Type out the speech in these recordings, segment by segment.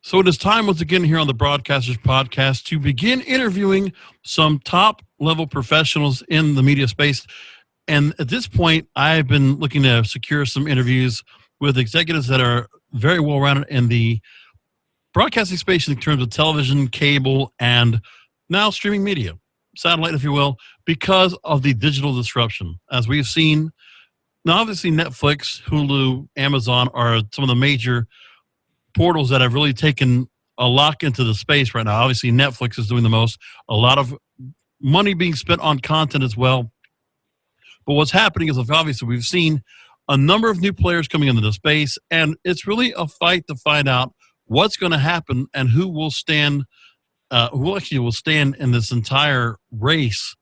So it is time once again here on the Broadcasters Podcast to begin interviewing some top-level professionals in the media space. And at this point, I've been looking to secure some interviews with executives that are very well-rounded in the broadcasting space in terms of television, cable, and now streaming media, satellite, if you will, because of the digital disruption. As we've seen, now obviously Netflix, Hulu, Amazon are some of the major portals that have really taken a lock into the space right now. Obviously, Netflix is doing the most. A lot of money being spent on content as well. But what's happening is, obviously, we've seen a number of new players coming into the space, and it's really a fight to find out what's going to happen and who will stand, who actually will stand in this entire race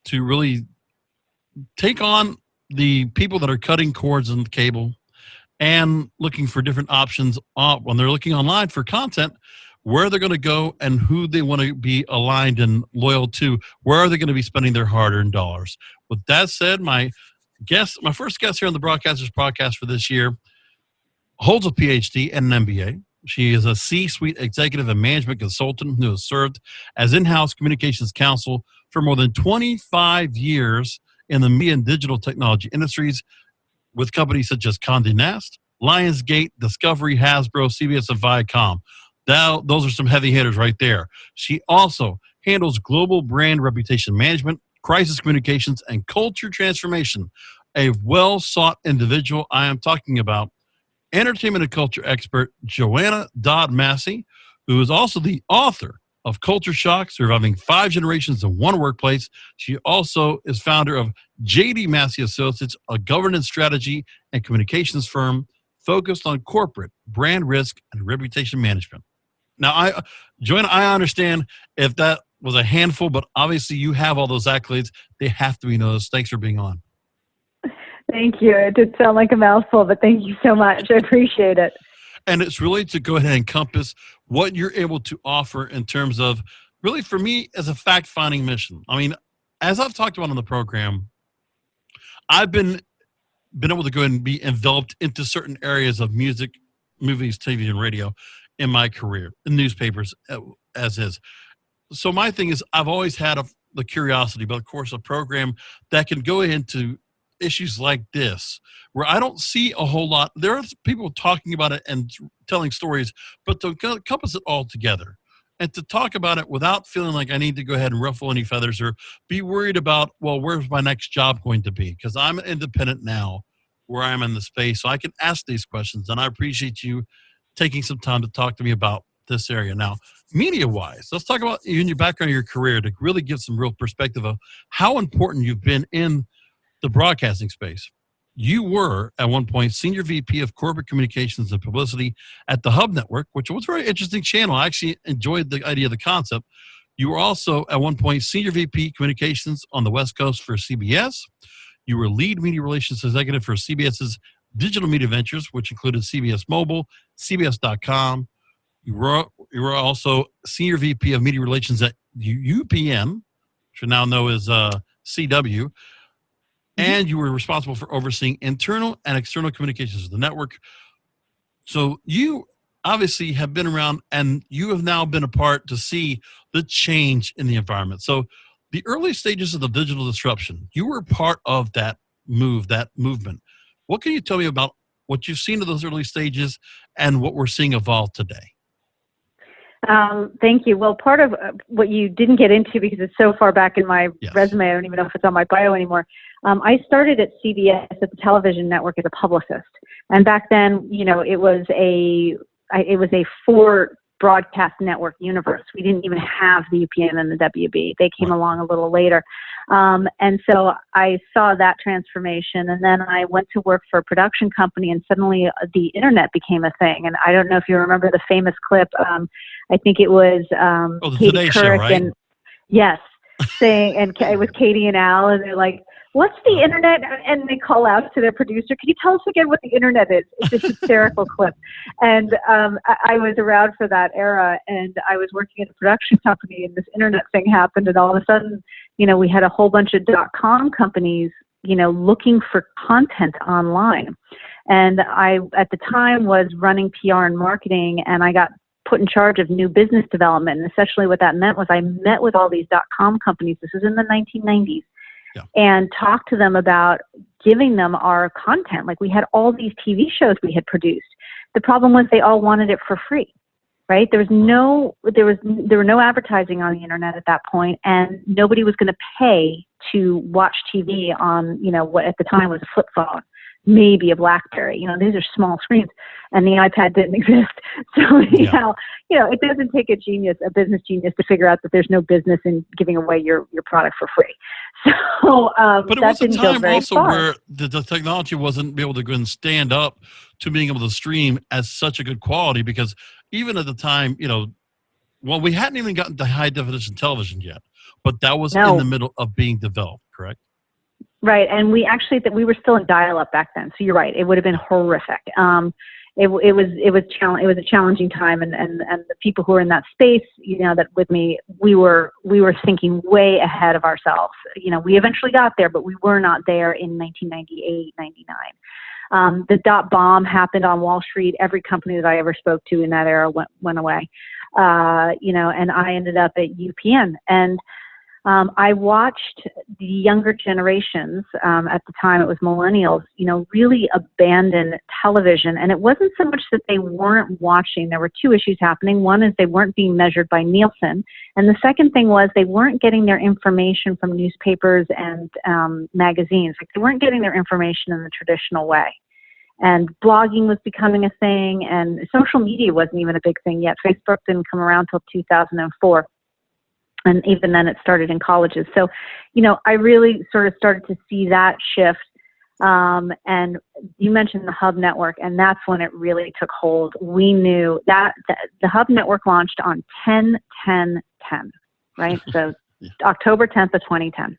to really take on the people that are cutting cords in the cable and looking for different options when they're looking online for content, where they're going to go and who they want to be aligned and loyal to. Where are they going to be spending their hard-earned dollars? With that said, my first guest here on the Broadcasters Podcast for this year holds a Ph.D. and an MBA. She is a C-suite executive and management consultant who has served as in-house communications counsel for more than 25 years in the media and digital technology industries, with companies such as Condé Nast, Lionsgate, Discovery, Hasbro, CBS, and Viacom. Now, those are some heavy hitters right there. She also handles global brand reputation management, crisis communications, and culture transformation. A well-sought individual. I am talking about entertainment and culture expert Joanna Dodd Massey, who is also the author of Culture Shock, Surviving 5 Generations in One Workplace. She also is founder of J.D. Massey Associates, a governance strategy and communications firm focused on corporate, brand risk, and reputation management. Now, Joanna, I understand if that was a handful, but obviously you have all those accolades. They have to be noticed. Thanks for being on. Thank you. It did sound like a mouthful, but thank you so much. I appreciate it. And it's really to go ahead and encompass what you're able to offer in terms of, really for me, as a fact-finding mission. I mean, as I've talked about on the program, I've been able to go ahead and be enveloped into certain areas of music, movies, TV, and radio in my career, in newspapers as is. So my thing is, I've always had the curiosity, but of course a program that can go into issues like this, where I don't see a whole lot. There are people talking about it and telling stories, but to encompass it all together and to talk about it without feeling like I need to go ahead and ruffle any feathers or be worried about, well, where's my next job going to be? Because I'm independent now where I'm in the space, so I can ask these questions. And I appreciate you taking some time to talk to me about this area. Now, media-wise, let's talk about you and your background, your career, to really give some real perspective of how important you've been in the broadcasting space. You were, at one point, Senior VP of Corporate Communications and Publicity at the Hub Network, which was a very interesting channel. I actually enjoyed the idea of the concept. You were also, at one point, Senior VP Communications on the West Coast for CBS. You were Lead Media Relations Executive for CBS's Digital Media Ventures, which included CBS Mobile, CBS.com. You were also Senior VP of Media Relations at UPN, which we now know as CW. And you were responsible for overseeing internal and external communications of the network. So you obviously have been around, and you have now been a part to see the change in the environment. So the early stages of the digital disruption, you were part of that movement. What can you tell me about what you've seen of those early stages and what we're seeing evolve today? Thank you. Well, part of what you didn't get into, because it's so far back in my resume, I don't even know if it's on my bio anymore. I started at CBS at the television network as a publicist, and back then, it was a 4 broadcast network universe. We didn't even have the UPN and the WB. They came along a little later, and so I saw that transformation. And then I went to work for a production company, and suddenly the internet became a thing. And I don't know if you remember the famous clip. I think it was Katie Today Couric, Show, right? and yes, saying, and it was Katie and Al, and they're like, "What's the internet?" And they call out to their producer, "Can you tell us again what the internet is?" It's this hysterical clip. And I was around for that era, and I was working at a production company, and this internet thing happened, and all of a sudden, we had a whole bunch of .com companies, looking for content online. And I, at the time, was running PR and marketing, and I got put in charge of new business development. And essentially what that meant was I met with all these .com companies. This was in the 1990s. Yeah. And talked to them about giving them our content. Like we had all these TV shows we had produced. The problem was they all wanted it for free, right? There were no advertising on the internet at that point, and nobody was going to pay to watch TV on, what at the time was a flip phone, maybe a BlackBerry. These are small screens, and the iPad didn't exist. So anyhow, it doesn't take a business genius to figure out that there's no business in giving away your product for free. So, but it was a time also where the technology wasn't able to go and stand up to being able to stream as such a good quality, because even at the time, we hadn't even gotten to high definition television yet, but that was in the middle of being developed, correct? Right, and we were still in dial-up back then. So you're right; it would have been horrific. It was a challenging time, and the people who were in that space, that with me, we were thinking way ahead of ourselves. We eventually got there, but we were not there in 1998, 99. The .bomb happened on Wall Street. Every company that I ever spoke to in that era went away. And I ended up at UPN, and I watched the younger generations, at the time it was millennials, really abandon television. And it wasn't so much that they weren't watching. There were two issues happening. One is they weren't being measured by Nielsen. And the second thing was they weren't getting their information from newspapers and magazines. Like they weren't getting their information in the traditional way. And blogging was becoming a thing, and social media wasn't even a big thing yet. Facebook didn't come around till 2004. And even then it started in colleges. So, I really sort of started to see that shift. And you mentioned the Hub Network, and that's when it really took hold. We knew that the Hub Network launched on 10/10/10, right? So October 10th of 2010.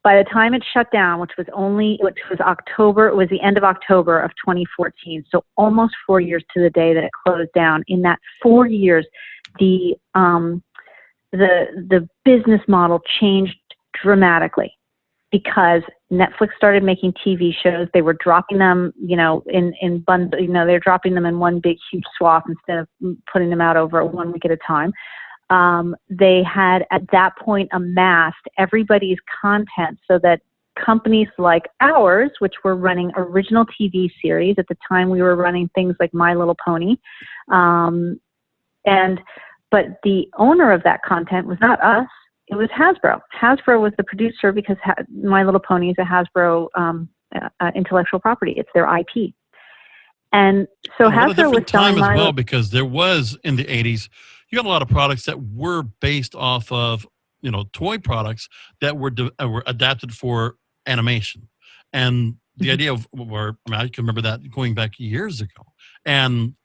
By the time it shut down, which was the end of October of 2014. So almost 4 years to the day that it closed down. In that 4 years, the business model changed dramatically because Netflix started making TV shows. They were dropping them, in bundles. They're dropping them in one big huge swath instead of putting them out over 1 week at a time. They had at that point amassed everybody's content so that companies like ours, which were running original TV series at the time, we were running things like My Little Pony, but the owner of that content was not us, it was Hasbro. Hasbro was the producer because My Little Pony is a Hasbro intellectual property. It's their IP. And so Hasbro was selling as well, because there was, in the 80s, you got a lot of products that were based off of, toy products that were adapted for animation. And the idea of I can remember that going back years ago. And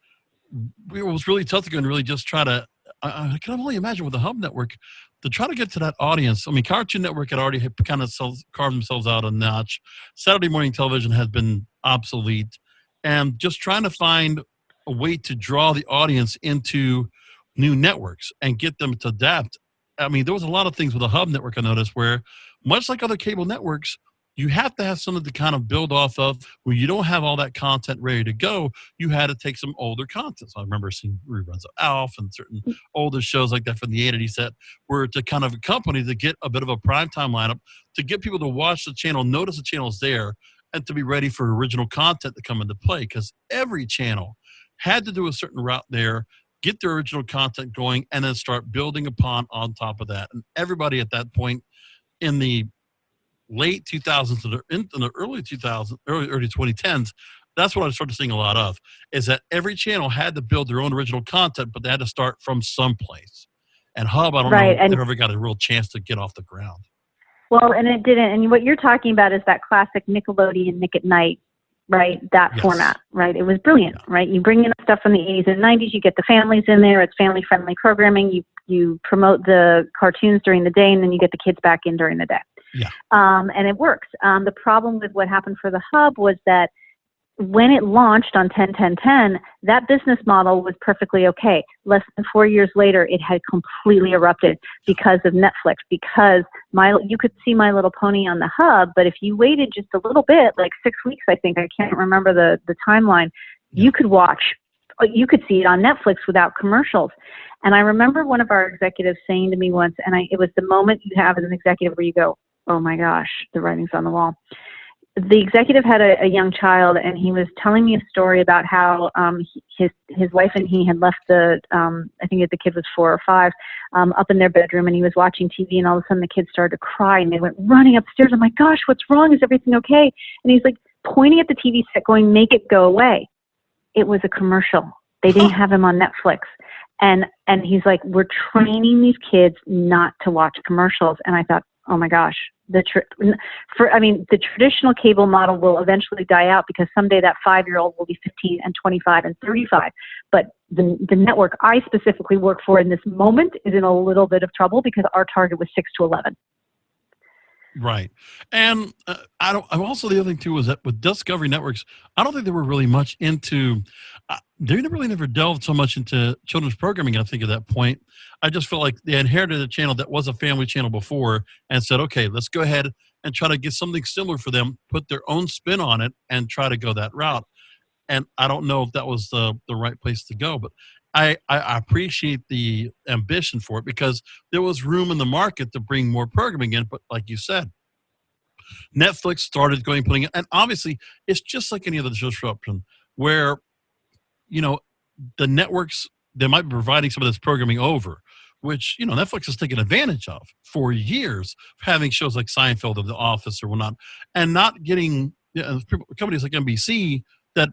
it was really tough to go and really just try to, I can only imagine with the Hub Network, to try to get to that audience. I mean, Cartoon Network had already kind of carved themselves out a notch. Saturday morning television has been obsolete. And just trying to find a way to draw the audience into new networks and get them to adapt. I mean, there was a lot of things with the Hub Network I noticed where, much like other cable networks, you have to have something to kind of build off of. When you don't have all that content ready to go, you had to take some older content. So I remember seeing reruns of Alf and certain older shows like that from the 80s that were to kind of accompany to get a bit of a primetime lineup, to get people to watch the channel, notice the channel's there, and to be ready for original content to come into play. Because every channel had to do a certain route there, get their original content going, and then start building upon on top of that. And everybody at that point in the late 2000s and in the early 2010s, that's what I started seeing a lot of, is that every channel had to build their own original content, but they had to start from someplace. And Hub, I don't know if they ever got a real chance to get off the ground. Well, and it didn't. And what you're talking about is that classic Nickelodeon Nick at Night, right? That format, right? It was brilliant, right? You bring in stuff from the 80s and 90s, you get the families in there, it's family-friendly programming, you promote the cartoons during the day, and then you get the kids back in during the day. Yeah. And it works. The problem with what happened for the Hub was that when it launched on 10/10/10, that business model was perfectly okay. Less than 4 years later, it had completely erupted because of Netflix, because you could see My Little Pony on the Hub, but if you waited just a little bit, like 6 weeks, I think, I can't remember the timeline, you could watch you could see it on Netflix without commercials. And I remember one of our executives saying to me once, and it was the moment you have as an executive where you go, oh my gosh, the writing's on the wall. The executive had a young child, and he was telling me a story about how his wife and he had left I think the kid was 4 or 5, up in their bedroom, and he was watching TV, and all of a sudden the kid started to cry, and they went running upstairs. I'm like, gosh, what's wrong? Is everything okay? And he's like pointing at the TV set going, make it go away. It was a commercial. They didn't have him on Netflix. And he's like, we're training these kids not to watch commercials. And I thought, oh my gosh, the traditional cable model will eventually die out because someday that 5-year-old will be 15 and 25 and 35. But the network I specifically work for in this moment is in a little bit of trouble because our target was 6 to 11. Right. And I'm also, the other thing too was that with Discovery Networks, I don't think they were really much into, they really never delved so much into children's programming, I think, at that point. I just felt like they inherited a channel that was a family channel before and said, okay, let's go ahead and try to get something similar for them, put their own spin on it and try to go that route. And I don't know if that was the right place to go, but I appreciate the ambition for it because there was room in the market to bring more programming in. But like you said, Netflix started putting it, and obviously it's just like any other disruption where, the networks, they might be providing some of this programming over, which, Netflix has taken advantage of for years, having shows like Seinfeld or The Office or whatnot, and not getting companies like NBC that,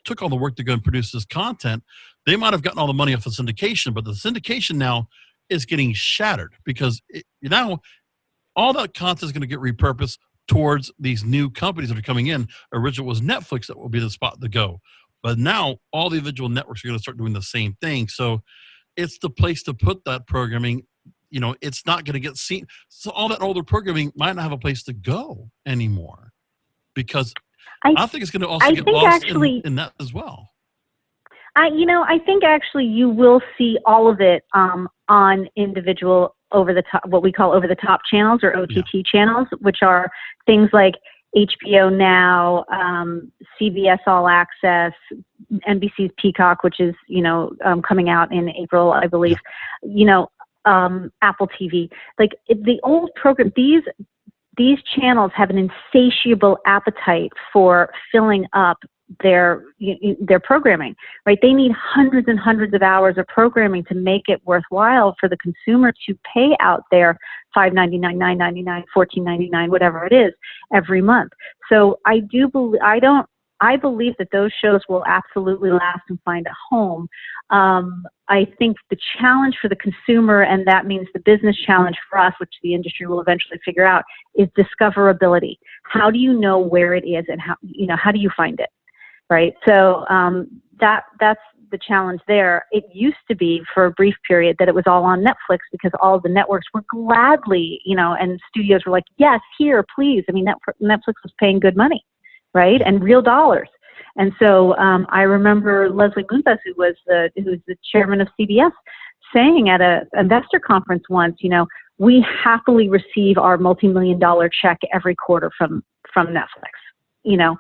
took all the work to go and produce this content. They might have gotten all the money off of syndication, but the syndication now is getting shattered because now all that content is going to get repurposed towards these new companies that are coming in. Originally, it was Netflix that will be the spot to go. But now all the individual networks are going to start doing the same thing. So it's the place to put that programming. It's not going to get seen. So all that older programming might not have a place to go anymore because I think it's going to also get lost in that as well. I think actually you will see all of it on individual over the top, what we call over the top channels or OTT channels, which are things like HBO Now, CBS All Access, NBC's Peacock, which is coming out in April, I believe. Apple TV. Like the old program, these channels have an insatiable appetite for filling up their programming, right? They need hundreds and hundreds of hours of programming to make it worthwhile for the consumer to pay out their $5.99, $9.99, $14.99, whatever it is, every month. So I believe that those shows will absolutely last and find a home. I think the challenge for the consumer, and that means the business challenge for us, which the industry will eventually figure out, is discoverability. How do you know where it is, and how do you find it, right? So that's the challenge there. It used to be for a brief period that it was all on Netflix because all the networks were gladly, and studios were like, yes, here, please. I mean, Netflix was paying good money, right, and real dollars. And so I remember Leslie Moonves, who's the chairman of CBS, saying at an investor conference once, we happily receive our multi-million-dollar check every quarter from Netflix,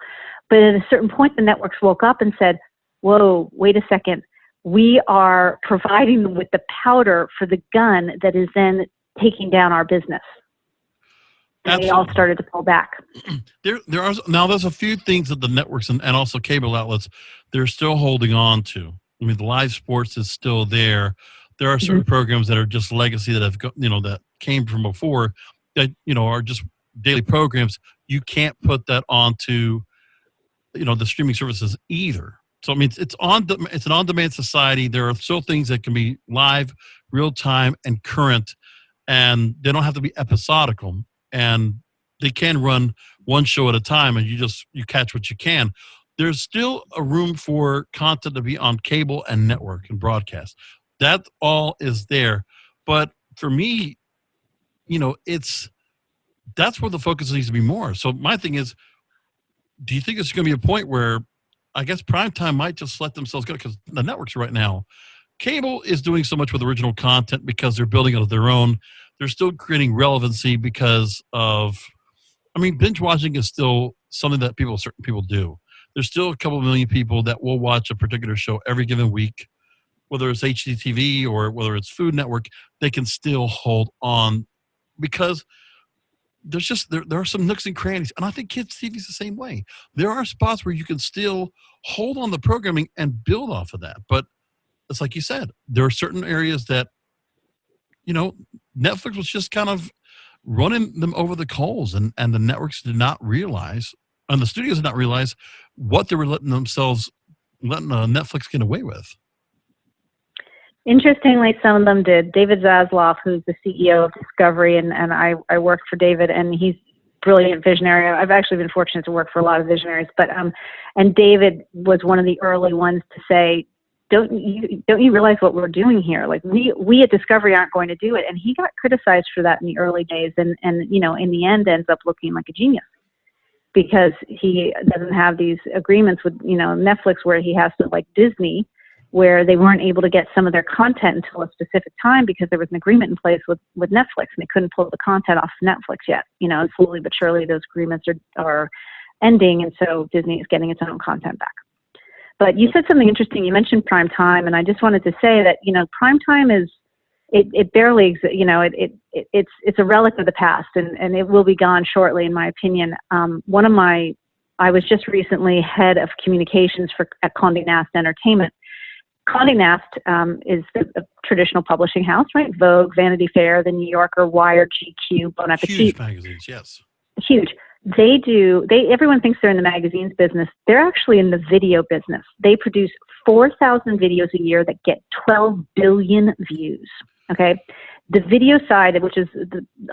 But at a certain point, the networks woke up and said, whoa, wait a second. We are providing them with the powder for the gun that is then taking down our business. And they all started to pull back. There's a few things that the networks and also cable outlets, they're still holding on to. I mean, the live sports is still there. There are certain programs that are just legacy that have that came from before that are just daily programs. You can't put that onto the streaming services either. So I mean, it's an on-demand society. There are still things that can be live, real time, and current, and they don't have to be episodical. And they can run one show at a time, and you catch what you can. There's still a room for content to be on cable and network and broadcast. That all is there. But for me, that's where the focus needs to be more. So my thing is, do you think it's going to be a point where I guess primetime might just let themselves go? Because the networks right now, cable is doing so much with original content because they're building it of their own. They're still creating relevancy because of, binge watching is still something that certain people do. there's still a couple million people that will watch a particular show every given week, whether it's HDTV or whether it's Food Network. They can still hold on because there's just there are some nooks and crannies, and I think kids TV is the same way. There are spots where you can still hold on the programming and build off of that, but it's like you said, there are certain areas that Netflix was just kind of running them over the coals, and the networks did not realize, and the studios did not realize what they were letting Netflix get away with. Interestingly, some of them did. David Zaslav, who's the CEO of Discovery, and I worked for David, and he's brilliant visionary. I've actually been fortunate to work for a lot of visionaries, but and David was one of the early ones to say, don't you realize what we're doing here? Like we at Discovery aren't going to do it. And he got criticized for that in the early days, and in the end ends up looking like a genius because he doesn't have these agreements with Netflix where he has to, like Disney, where they weren't able to get some of their content until a specific time because there was an agreement in place with Netflix, and they couldn't pull the content off Netflix yet. And slowly but surely those agreements are ending, and so Disney is getting its own content back. But you said something interesting. You mentioned prime time, and I just wanted to say that prime time is it barely exists. It's a relic of the past, and it will be gone shortly, in my opinion. I was just recently head of communications at Condé Nast Entertainment. Condé Nast is a traditional publishing house, right? Vogue, Vanity Fair, The New Yorker, Wired, GQ, Bon Appetit. Huge magazines, yes. Huge. Everyone thinks they're in the magazines business. They're actually in the video business. They produce 4,000 videos a year that get 12 billion views. Okay. The video side, which is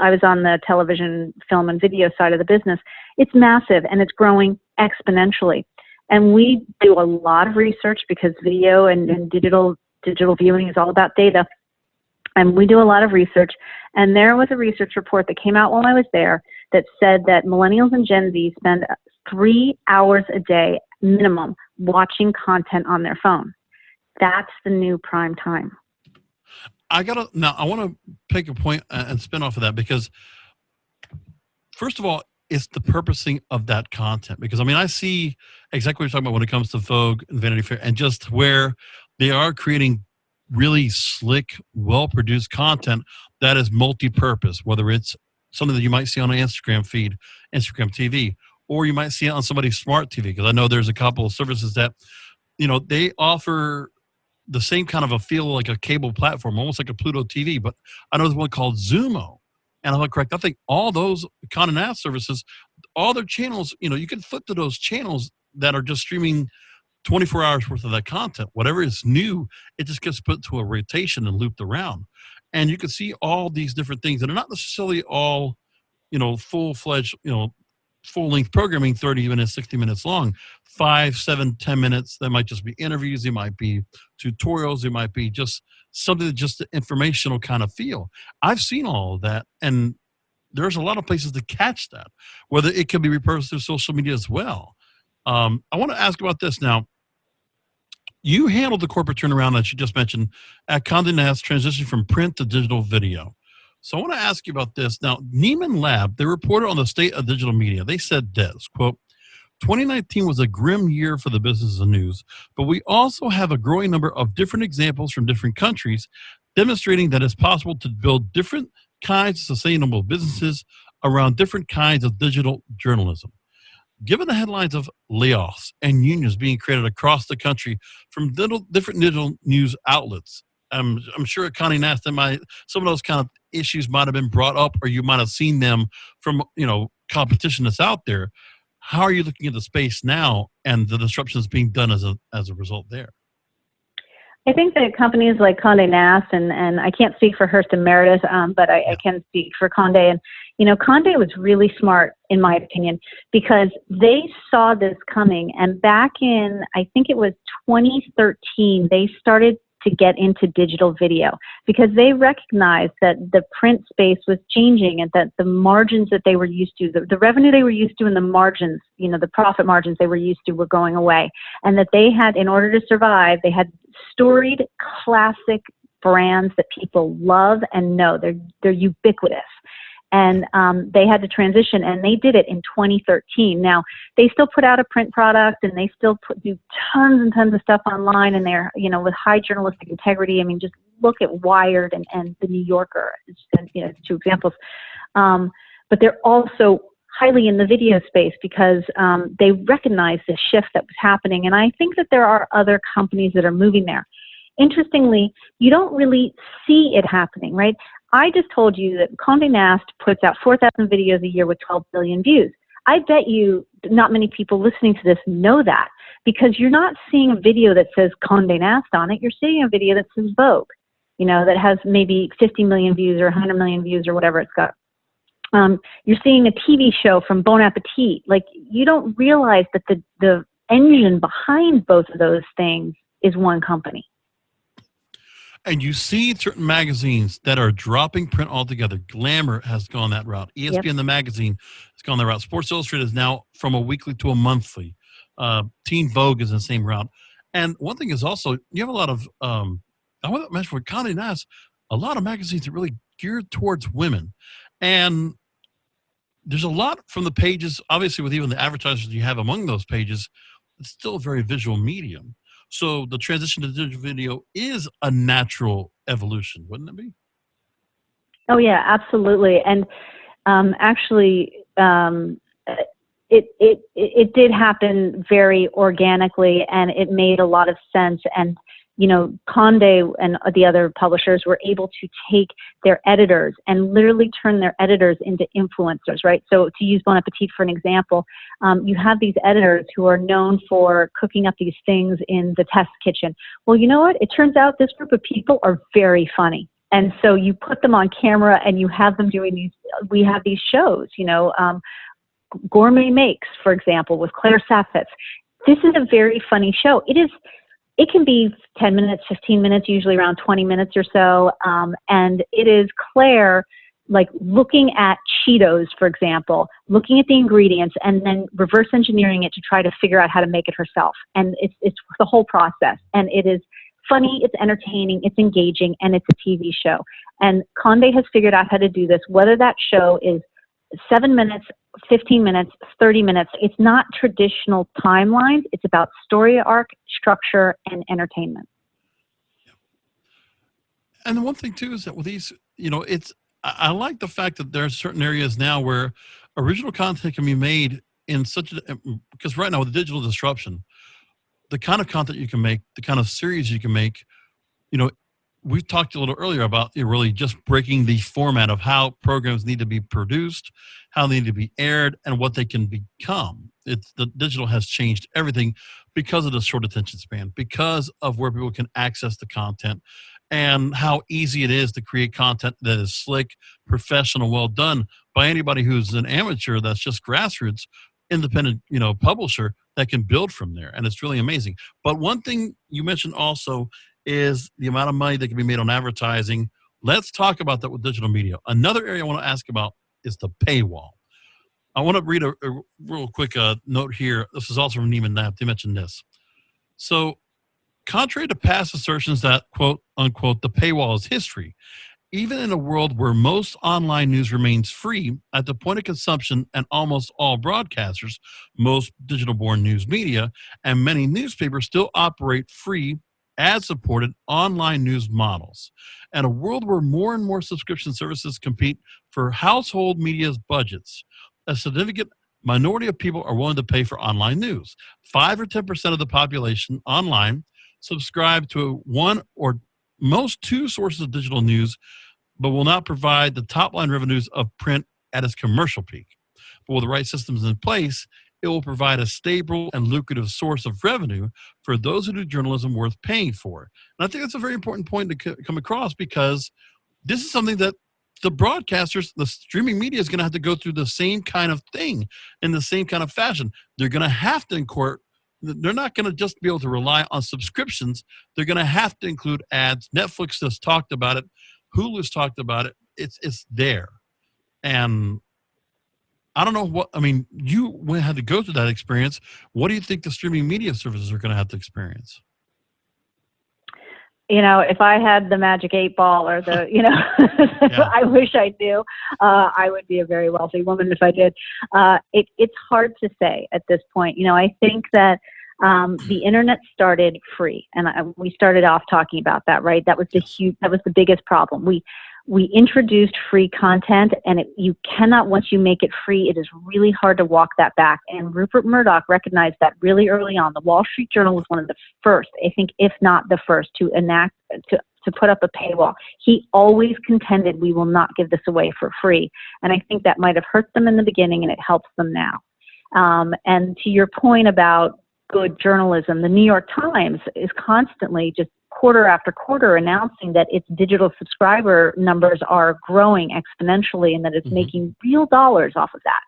I was on the television, film, and video side of the business. It's massive, and it's growing exponentially. And we do a lot of research because video and digital viewing is all about data. And we do a lot of research. And there was a research report that came out while I was there that said that millennials and Gen Z spend 3 hours a day minimum watching content on their phone. That's the new prime time. I want to pick a point and spin off of that because, first of all, it's the purposing of that content. Because, I see exactly what you're talking about when it comes to Vogue and Vanity Fair, and just where they are creating really slick, well-produced content that is multi-purpose, whether it's something that you might see on an Instagram feed, Instagram TV, or you might see it on somebody's smart TV. Because I know there's a couple of services that, they offer the same kind of a feel like a cable platform, almost like a Pluto TV. But I know there's one called Zumo. And I'm correct. I think all those Condé Nast services, all their channels, you can flip to those channels that are just streaming 24 hours worth of that content. Whatever is new, it just gets put to a rotation and looped around. And you can see all these different things that are not necessarily all, full-fledged, full-length programming, 30 minutes, 60 minutes long, 5, 7, 10 minutes. That might just be interviews. They might be tutorials. They might be just something that just an informational kind of feel. I've seen all of that, and there's a lot of places to catch that, whether it can be repurposed through social media as well. I want to ask about this now. You handled the corporate turnaround that you just mentioned at Condé Nast, transitioning from print to digital video. So I want to ask you about this. Now, Neiman Lab, they reported on the state of digital media. They said this, quote, 2019 was a grim year for the business and news, but we also have a growing number of different examples from different countries demonstrating that it's possible to build different kinds of sustainable businesses around different kinds of digital journalism. Given the headlines of layoffs and unions being created across the country from different digital news outlets, I'm sure at Condé Nast, some of those kind of issues might have been brought up, or you might have seen them from competition that's out there. How are you looking at the space now and the disruptions being done as a result there? I think that companies like Condé Nast, and I can't speak for Hearst and Meredith, but I can speak for Condé. And, Condé was really smart, in my opinion, because they saw this coming. And back in, I think it was 2013, they started to get into digital video because they recognized that the print space was changing and that the margins that they were used to, the revenue they were used to and the margins, the profit margins they were used to were going away. And that they had, in order to survive, they had storied classic brands that people love and know. They're ubiquitous. And they had to transition, and they did it in 2013. Now, they still put out a print product, and they still do tons and tons of stuff online, and they're, with high journalistic integrity. I mean, just look at Wired and The New Yorker, two examples. But they're also highly in the video space because they recognize the shift that was happening. And I think that there are other companies that are moving there. Interestingly, you don't really see it happening, right? I just told you that Condé Nast puts out 4,000 videos a year with 12 billion views. I bet you not many people listening to this know that, because you're not seeing a video that says Condé Nast on it. You're seeing a video that says Vogue, that has maybe 50 million views or 100 million views or whatever it's got. You're seeing a TV show from Bon Appetit. Like, you don't realize that the engine behind both of those things is one company. And you see certain magazines that are dropping print altogether. Glamour has gone that route. ESPN, the magazine, has gone that route. Sports Illustrated is now from a weekly to a monthly. Teen Vogue is the same route. And one thing is also, you have a lot of, I want to mention for Condé Nast, a lot of magazines are really geared towards women. And there's a lot from the pages, obviously with even the advertisers you have among those pages, it's still a very visual medium. So the transition to digital video is a natural evolution, wouldn't it be? Oh yeah, absolutely. And it did happen very organically, and it made a lot of sense. And Condé and the other publishers were able to take their editors and literally turn their editors into influencers, right? So to use Bon Appetit for an example, you have these editors who are known for cooking up these things in the test kitchen. Well, you know what? It turns out this group of people are very funny. And so you put them on camera and you have them doing we have these shows, Gourmet Makes, for example, with Claire Saffitz. This is a very funny show. It can be 10 minutes, 15 minutes, usually around 20 minutes or so. And it is Claire, like, looking at Cheetos, for example, looking at the ingredients and then reverse engineering it to try to figure out how to make it herself. And it's the whole process. And it is funny, it's entertaining, it's engaging, and it's a TV show. And Condé has figured out how to do this, whether that show is 7 minutes, 15 minutes, 30 minutes. It's not traditional timelines. It's about story arc, structure, and entertainment. And the one thing too is that with these, I like the fact that there are certain areas now where original content can be made in because right now with the digital disruption, the kind of content you can make, the kind of series you can make, we talked a little earlier about really just breaking the format of how programs need to be produced, how they need to be aired, and what they can become. The digital has changed everything because of the short attention span, because of where people can access the content, and how easy it is to create content that is slick, professional, well done by anybody who's an amateur that's just grassroots, independent, publisher that can build from there. And it's really amazing. But one thing you mentioned also is the amount of money that can be made on advertising. Let's talk about that with digital media. Another area I want to ask about is the paywall. I want to read a real quick note here. This is also from Neiman Knapp. They mentioned this. So, contrary to past assertions that, quote, unquote, the paywall is history, even in a world where most online news remains free at the point of consumption, and almost all broadcasters, most digital-born news media, and many newspapers still operate free, ad-supported online news models. And a world where more and more subscription services compete for household media's budgets, a significant minority of people are willing to pay for online news. 5 or 10% of the population online subscribe to one or most two sources of digital news, but will not provide the top-line revenues of print at its commercial peak. But with the right systems in place, it will provide a stable and lucrative source of revenue for those who do journalism worth paying for. And I think that's a very important point to come across, because this is something that the broadcasters, the streaming media, is going to have to go through the same kind of thing in the same kind of fashion. They're going to have to they're not going to just be able to rely on subscriptions. They're going to have to include ads. Netflix has talked about it. Hulu's talked about it. It's there. And I don't know you had to go through that experience. What do you think the streaming media services are going to have to experience? if I had the magic 8 ball or the, Yeah. I wish I do. I would be a very wealthy woman if I did. It's hard to say at this point. I think that the internet started free, and we started off talking about that, right? That was the biggest problem. We introduced free content, and you cannot, once you make it free, it is really hard to walk that back. And Rupert Murdoch recognized that really early on. The Wall Street Journal was one of the first, I think, if not the first, to put up a paywall. He always contended, we will not give this away for free. And I think that might have hurt them in the beginning, and it helps them now. And to your point about good journalism, the New York Times is constantly, just quarter after quarter, announcing that its digital subscriber numbers are growing exponentially and that it's making real dollars off of that.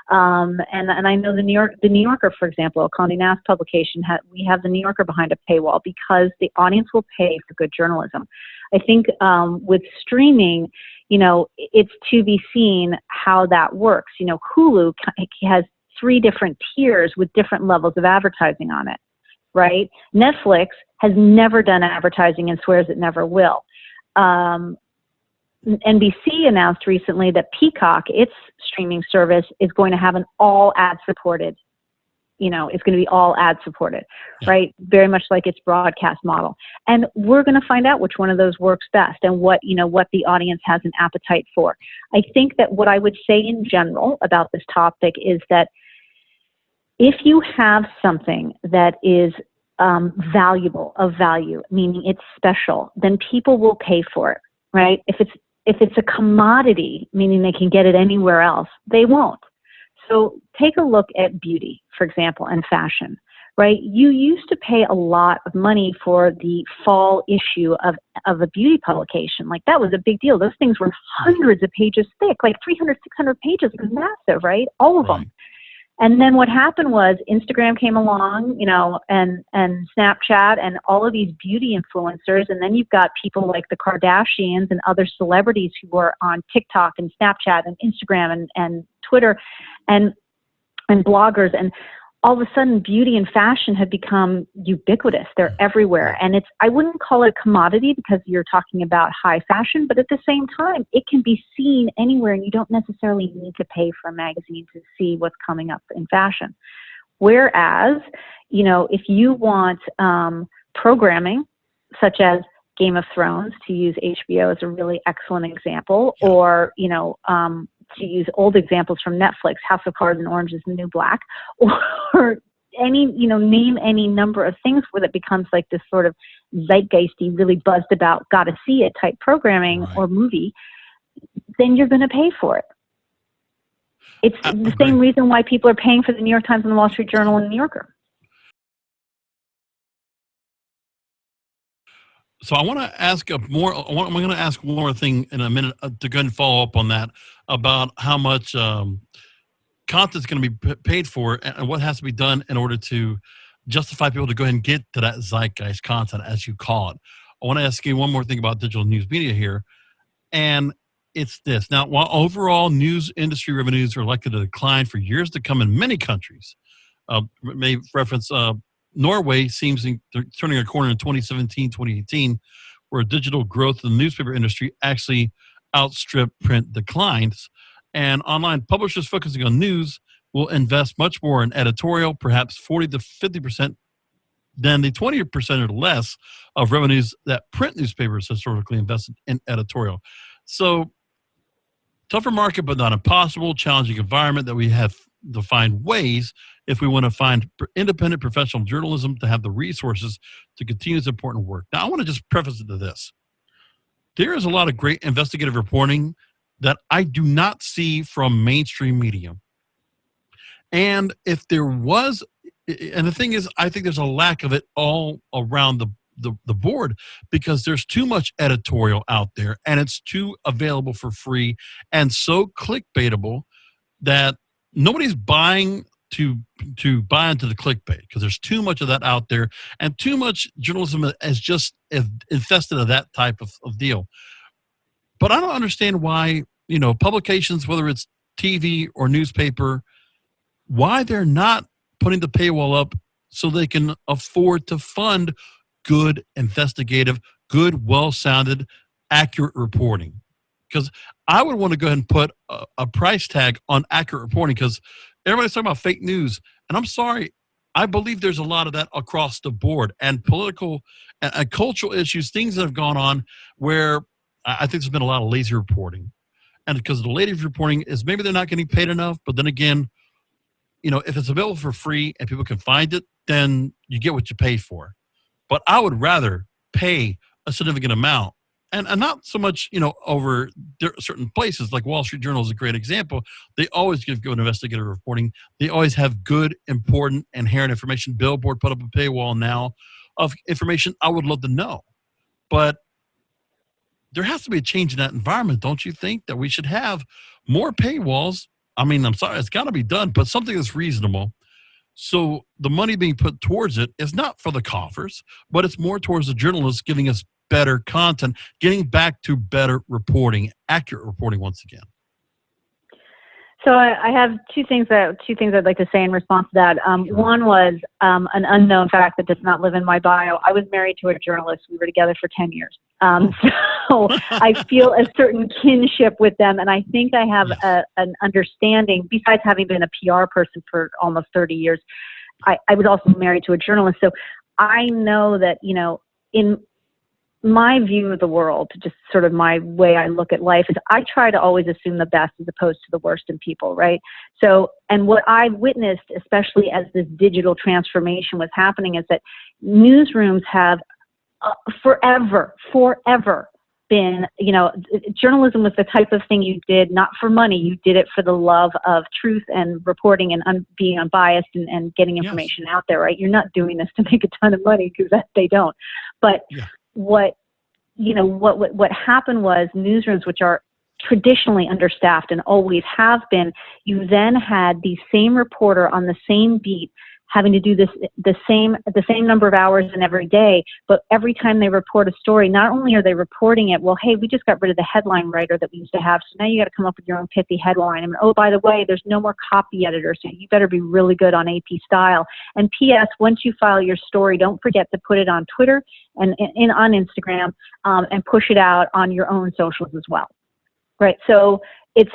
And I know the New Yorker, for example, a Condé Nast publication, we have the New Yorker behind a paywall because the audience will pay for good journalism. I think with streaming, it's to be seen how that works. Hulu has 3 different tiers with different levels of advertising on it, right? Netflix has never done advertising and swears it never will. NBC announced recently that Peacock, its streaming service, is going to have an all ad-supported, it's going to be all ad-supported, right? Very much like its broadcast model. And we're going to find out which one of those works best and what the audience has an appetite for. I think that what I would say in general about this topic is that if you have something that is of value, meaning it's special, then people will pay for it, right? If it's a commodity, meaning they can get it anywhere else, they won't. So take a look at beauty, for example, and fashion, right? You used to pay a lot of money for the fall issue of a beauty publication. Like, that was a big deal. Those things were hundreds of pages thick, like 300, 600 pages. It was massive, right? All of them. And then what happened was Instagram came along, and Snapchat and all of these beauty influencers. And then you've got people like the Kardashians and other celebrities who are on TikTok and Snapchat and Instagram and Twitter and bloggers. And all of a sudden, beauty and fashion have become ubiquitous. They're everywhere. And I wouldn't call it a commodity because you're talking about high fashion, but at the same time, it can be seen anywhere, and you don't necessarily need to pay for a magazine to see what's coming up in fashion. Whereas, if you want programming, such as Game of Thrones, to use HBO as a really excellent example, or, to use old examples from Netflix, House of Cards and Orange is the New Black, or name any number of things where it becomes like this sort of zeitgeisty, really buzzed about, gotta see it type programming or movie, then you're going to pay for it. It's the same reason why people are paying for the New York Times and the Wall Street Journal and the New Yorker. So I want to ask I'm going to ask one more thing in a minute to go and follow up on that about how much content is going to be paid for and what has to be done in order to justify people to go ahead and get to that zeitgeist content, as you call it. I want to ask you one more thing about digital news media here, and it's this. Now, while overall news industry revenues are likely to decline for years to come in many countries, may reference Norway seems turning a corner in 2017, 2018, where digital growth in the newspaper industry actually outstripped print declines. And online publishers focusing on news will invest much more in editorial, perhaps 40 to 50% than the 20% or less of revenues that print newspapers historically invested in editorial. So, tougher market, but not impossible, challenging environment that we have to find ways if we want to find independent professional journalism to have the resources to continue this important work. Now, I want to just preface it to this. There is a lot of great investigative reporting that I do not see from mainstream media. And if there was, and the thing is, I think there's a lack of it all around the board because there's too much editorial out there and it's too available for free and so clickbaitable that nobody's buying to buy into the clickbait because there's too much of that out there and too much journalism is just infested of that type of deal. But I don't understand why, publications, whether it's TV or newspaper, why they're not putting the paywall up so they can afford to fund good investigative, good, well-sounded, accurate reporting. Because I would want to go ahead and put a price tag on accurate reporting, because everybody's talking about fake news. And I'm sorry, I believe there's a lot of that across the board, and political and cultural issues, things that have gone on where I think there's been a lot of lazy reporting. And because the lazy reporting is maybe they're not getting paid enough, but then again, if it's available for free and people can find it, then you get what you pay for. But I would rather pay a significant amount, and not so much, over certain places. Like Wall Street Journal is a great example. They always give good investigative reporting. They always have good, important, inherent information. Billboard put up a paywall now of information I would love to know. But there has to be a change in that environment, don't you think? That we should have more paywalls. I mean, I'm sorry, it's got to be done, but something that's reasonable. So the money being put towards it is not for the coffers, but it's more towards the journalists giving us better content, getting back to better reporting, accurate reporting once again. So I have two things I'd like to say in response to that. Sure. One was an unknown fact that does not live in my bio. I was married to a journalist. We were together for 10 years. So I feel a certain kinship with them, and I think I have an understanding, besides having been a PR person for almost 30 years, I was also married to a journalist. So I know that, in my view of the world, just sort of my way I look at life, is I try to always assume the best as opposed to the worst in people, right? So, and what I witnessed, especially as this digital transformation was happening, is that newsrooms have forever been, journalism was the type of thing you did not for money. You did it for the love of truth and reporting and being unbiased and getting information out there, right? You're not doing this to make a ton of money, because they don't. But what happened was newsrooms, which are traditionally understaffed and always have been, you then had the same reporter on the same beat having to do the same number of hours in every day, but every time they report a story, not only are they reporting it, well, hey, we just got rid of the headline writer that we used to have, so now you got to come up with your own pithy headline. And oh, by the way, there's no more copy editor, so you better be really good on AP style. And P.S., once you file your story, don't forget to put it on Twitter and on Instagram, and push it out on your own socials as well, right? So it's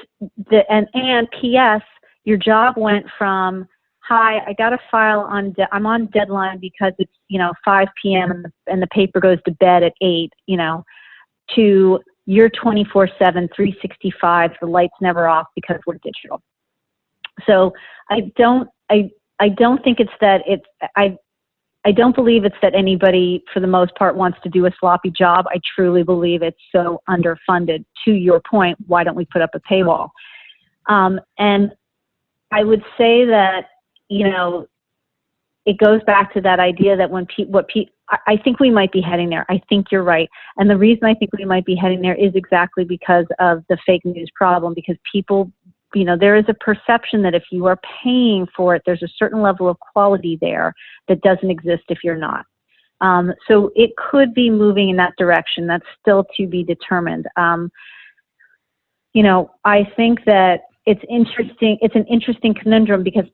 and P.S., your job went from, hi, I got to file I'm on deadline because it's, 5 p.m. and the paper goes to bed at 8, to you're 24/7, 365, the light's never off because we're digital. So I don't think it's that I don't believe it's that anybody, for the most part, wants to do a sloppy job. I truly believe it's so underfunded. To your point, why don't we put up a paywall? And I would say that, it goes back to that idea that I think we might be heading there. I think you're right. And the reason I think we might be heading there is exactly because of the fake news problem, because people, there is a perception that if you are paying for it, there's a certain level of quality there that doesn't exist if you're not. So it could be moving in that direction. That's still to be determined. I think that it's interesting. It's an interesting conundrum because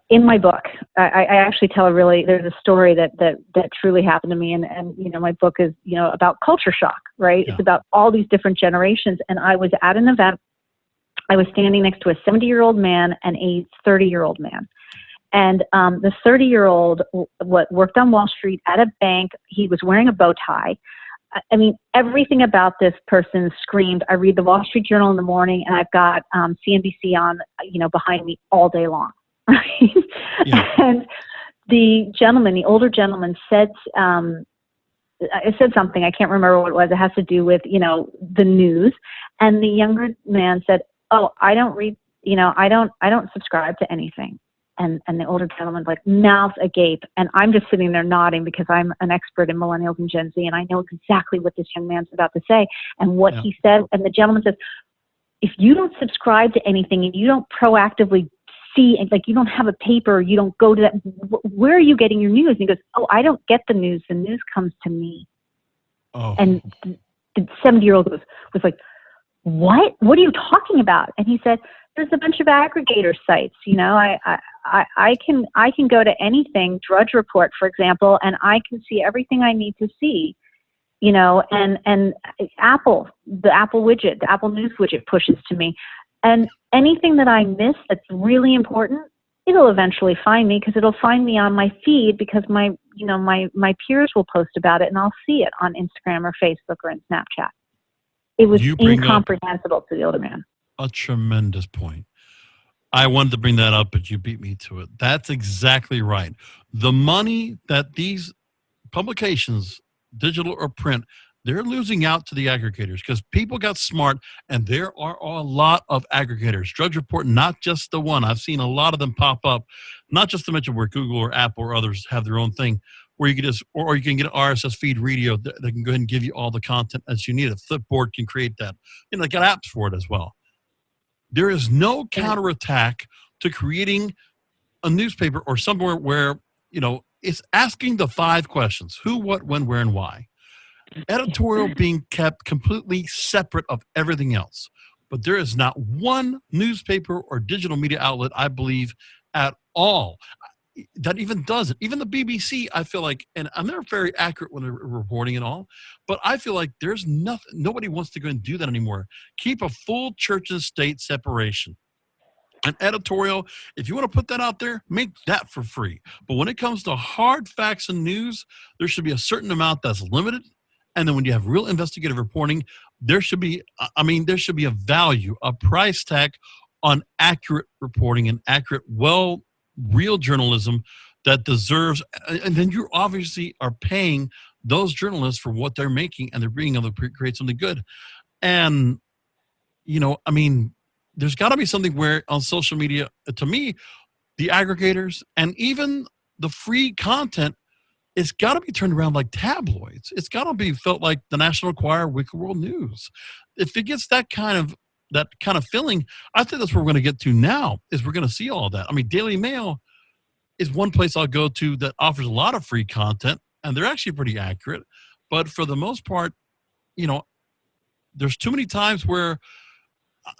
in my book, I actually tell there's a story that truly happened to me. And my book is, about culture shock, right? Yeah. It's about all these different generations. And I was at an event. I was standing next to a 70-year-old man and a 30-year-old man. And the 30-year-old worked on Wall Street at a bank. He was wearing a bow tie. I mean, everything about this person screamed. I read the Wall Street Journal in the morning, and I've got CNBC on, behind me all day long. Right? Yeah. And the older gentleman said something. I can't remember what it was. It has to do with, the news. And the younger man said, "Oh, I don't read, I don't subscribe to anything." And the older gentleman's like mouth agape. And I'm just sitting there nodding because I'm an expert in millennials and Gen Z. And I know exactly what this young man's about to say and what he said. And the gentleman says, if you don't subscribe to anything and you don't proactively see, like you don't have a paper, you don't go to that, where are you getting your news? And he goes, "Oh, I don't get the news. The news comes to me." Oh. And the 70-year-old was like, "What? What are you talking about?" And he said, "There's a bunch of aggregator sites. I can go to anything, Drudge Report, for example, and I can see everything I need to see and Apple, the Apple widget, the Apple News widget pushes to me. And anything that I miss that's really important, it'll eventually find me, because it'll find me on my feed, because my peers will post about it, and I'll see it on Instagram or Facebook or in Snapchat. It was incomprehensible to the older man. A tremendous point. I wanted to bring that up, but you beat me to it. That's exactly right. The money that these publications, digital or print, they're losing out to the aggregators, because people got smart, and there are a lot of aggregators. Drudge Report, not just the one. I've seen a lot of them pop up, not just to mention where Google or Apple or others have their own thing, where you can just, or you can get an RSS feed radio that can go ahead and give you all the content as you need. A Flipboard can create that. They got apps for it as well. There is no counterattack to creating a newspaper or somewhere where, it's asking the 5 questions: who, what, when, where, and why. Editorial being kept completely separate of everything else. But there is not one newspaper or digital media outlet, I believe, at all that even does it. Even the BBC, I feel like, and they're very accurate when they're reporting and all, but I feel like there's nobody wants to go and do that anymore. Keep a full church and state separation. An editorial, if you want to put that out there, make that for free. But when it comes to hard facts and news, there should be a certain amount that's limited. And then when you have real investigative reporting, there should be a value, a price tag on accurate reporting and accurate, real journalism that deserves. And then you obviously are paying those journalists for what they're making, and they're being able to create something good. And, there's got to be something where on social media, to me, the aggregators and even the free content, it's got to be turned around like tabloids. It's got to be felt like the National Enquirer, Weekly World News. If it gets that kind of feeling, I think that's where we're going to get to now, is we're going to see all that. Daily Mail is one place I'll go to that offers a lot of free content, and they're actually pretty accurate. But for the most part, there's too many times where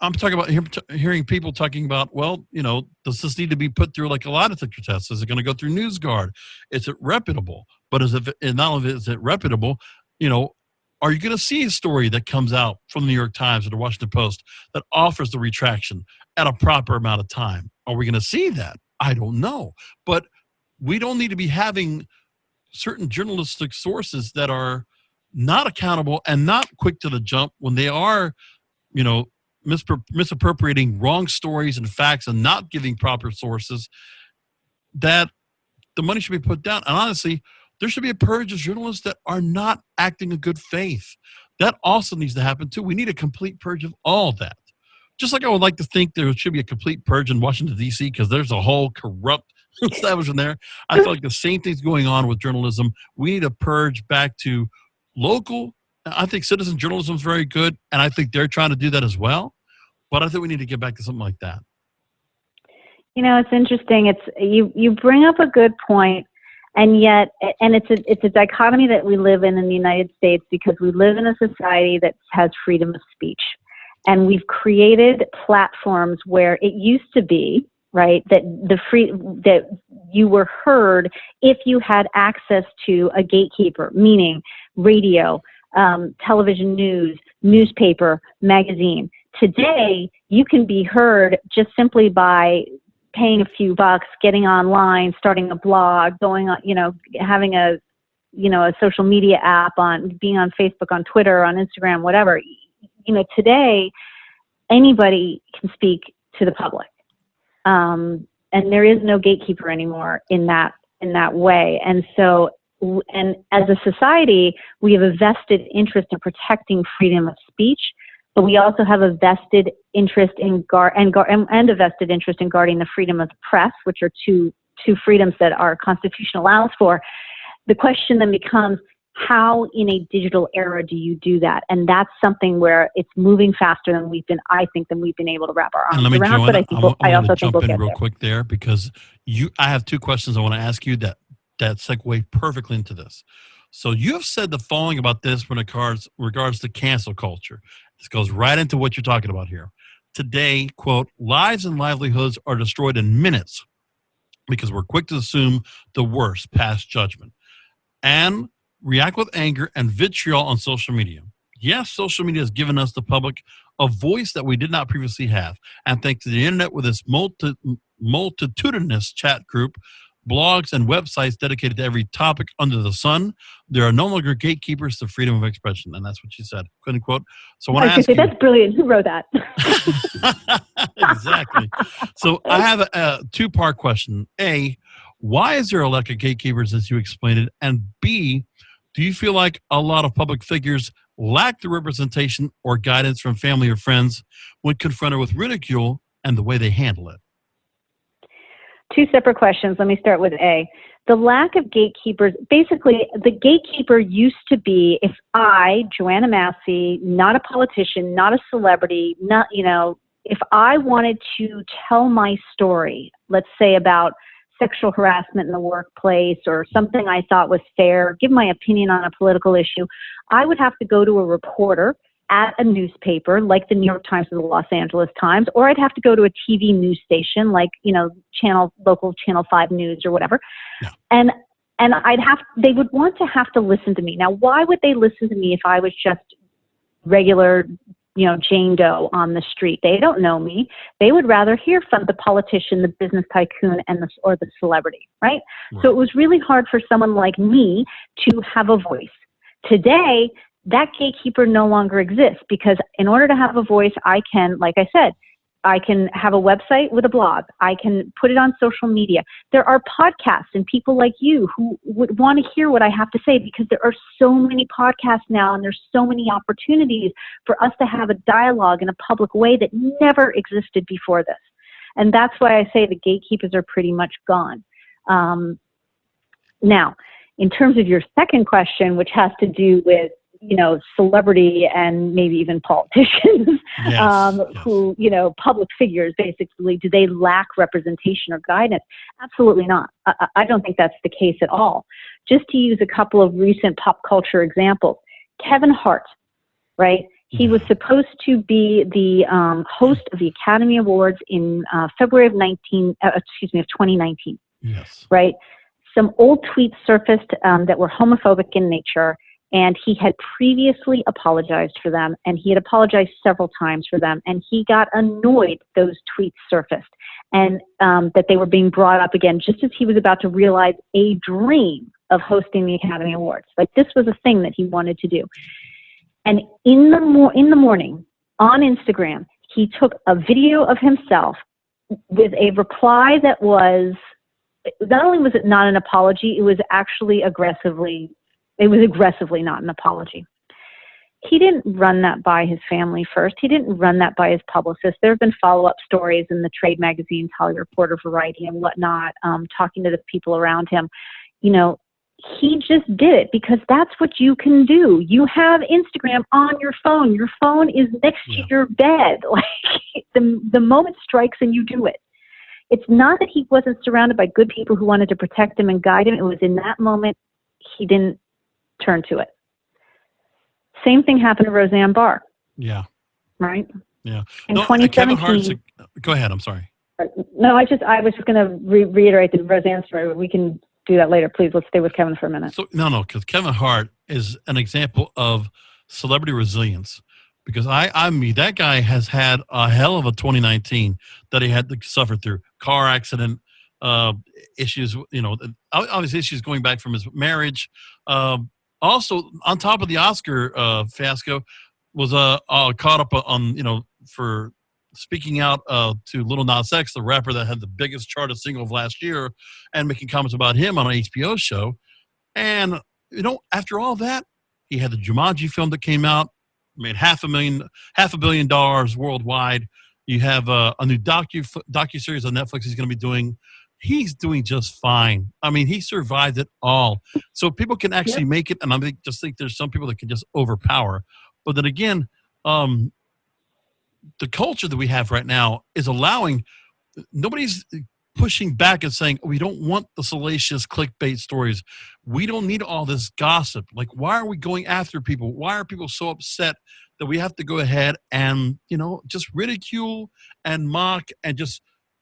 I'm talking about hearing people talking about, does this need to be put through like a lie detector test? Is it going to go through NewsGuard? Is it reputable? But not only is it reputable, are you going to see a story that comes out from the New York Times or the Washington Post that offers the retraction at a proper amount of time? Are we going to see that? I don't know. But we don't need to be having certain journalistic sources that are not accountable and not quick to the jump when they are, misappropriating wrong stories and facts and not giving proper sources, that the money should be put down. And honestly, there should be a purge of journalists that are not acting in good faith. That also needs to happen too. We need a complete purge of all that. Just like I would like to think there should be a complete purge in Washington, D.C., because there's a whole corrupt establishment there. I feel like the same thing's going on with journalism. We need a purge back to local. I think citizen journalism is very good, and I think they're trying to do that as well. But I think we need to get back to something like that. It's interesting. You bring up a good point, and it's a dichotomy that we live in the United States, because we live in a society that has freedom of speech, and we've created platforms where it used to be, right, that you were heard if you had access to a gatekeeper, meaning radio, television news, newspaper, magazine. Today, you can be heard just simply by paying a few bucks, getting online, starting a blog, going on, having a social media app, being on Facebook, on Twitter, on Instagram, whatever. Today, anybody can speak to the public. And there is no gatekeeper anymore in that way. And so, and as a society, we have a vested interest in protecting freedom of speech, but we also have a vested interest in a vested interest in guarding the freedom of the press, which are two freedoms that our Constitution allows for. The question then becomes, how in a digital era do you do that? And that's something where it's moving faster than we've been able to wrap our arms around. Joanna, but I also think we'll jump in get real there. quick there, because I have 2 questions I want to ask you that segue perfectly into this. So you have said the following about this when it regards to cancel culture. This goes right into what you're talking about here. Today, quote, lives and livelihoods are destroyed in minutes because we're quick to assume the worst past judgment. And react with anger and vitriol on social media. Yes, social media has given us, the public, a voice that we did not previously have. And thanks to the internet with its multitudinous chat group, blogs, and websites dedicated to every topic under the sun, there are no longer gatekeepers to freedom of expression. And that's what she said, quote unquote. So when I ask you, that's brilliant. Who wrote that? Exactly. So I have a two-part question. A, why is there a lack of gatekeepers as you explained it? And B, do you feel like a lot of public figures lack the representation or guidance from family or friends when confronted with ridicule and the way they handle it? Two separate questions. Let me start with A. The lack of gatekeepers, basically, the gatekeeper used to be if I, Joanna Massey, not a politician, not a celebrity, not, if I wanted to tell my story, let's say about sexual harassment in the workplace or something I thought was fair, give my opinion on a political issue, I would have to go to a reporter at a newspaper like the New York Times or the Los Angeles Times, or I'd have to go to a TV news station like, local Channel 5 News or whatever. Yeah. And they would want to have to listen to me. Now, why would they listen to me if I was just regular, Jane Doe on the street? They don't know me. They would rather hear from the politician, the business tycoon, or the celebrity, right? So it was really hard for someone like me to have a voice. Today, that gatekeeper no longer exists because in order to have a voice, I can, like I said, I can have a website with a blog. I can put it on social media. There are podcasts and people like you who would want to hear what I have to say because there are so many podcasts now and there's so many opportunities for us to have a dialogue in a public way that never existed before this. And that's why I say the gatekeepers are pretty much gone. Now, in terms of your second question, which has to do with celebrity and maybe even politicians, who, public figures, basically, do they lack representation or guidance? Absolutely not. I don't think that's the case at all. Just to use a couple of recent pop culture examples, Kevin Hart, right? He was supposed to be the host of the Academy Awards in February of 2019. Yes. Right? Some old tweets surfaced that were homophobic in nature, and he had previously apologized for them, and he had apologized several times for them, and he got annoyed those tweets surfaced, and that they were being brought up again just as he was about to realize a dream of hosting the Academy Awards. Like, this was a thing that he wanted to do. And in the morning, on Instagram, he took a video of himself with a reply that was, not only was it not an apology, it was actually aggressively not an apology. He didn't run that by his family first. He didn't run that by his publicist. There have been follow-up stories in the trade magazines, Hollywood Reporter, Variety, and whatnot, talking to the people around him. He just did it because that's what you can do. You have Instagram on your phone. Your phone is next to your bed. Like, the moment strikes and you do it. It's not that he wasn't surrounded by good people who wanted to protect him and guide him. It was in that moment he didn't turn to it. Same thing happened to Roseanne Barr. Yeah. Right? Yeah. In 2017. Kevin Hart's go ahead. I'm sorry. No, I was just going to reiterate the Roseanne story. We can do that later. Please, let's stay with Kevin for a minute. So, no, because Kevin Hart is an example of celebrity resilience. Because I mean, that guy has had a hell of a 2019 that he had to suffer through. Car accident, issues, obviously issues going back from his marriage. Also, on top of the Oscar fiasco, was caught up on, for speaking out to Lil Nas X, the rapper that had the biggest charted single of last year, and making comments about him on an HBO show. And, after all that, he had the Jumanji film that came out, made $500 million worldwide. You have a new docuseries on Netflix he's going to be doing. He's doing just fine. I mean, he survived it all. So people can actually make it, and I just think there's some people that can just overpower. But then again, the culture that we have right now is allowing, nobody's pushing back and saying, we don't want the salacious clickbait stories. We don't need all this gossip. Like, why are we going after people? Why are people so upset that we have to go ahead and, just ridicule and mock and just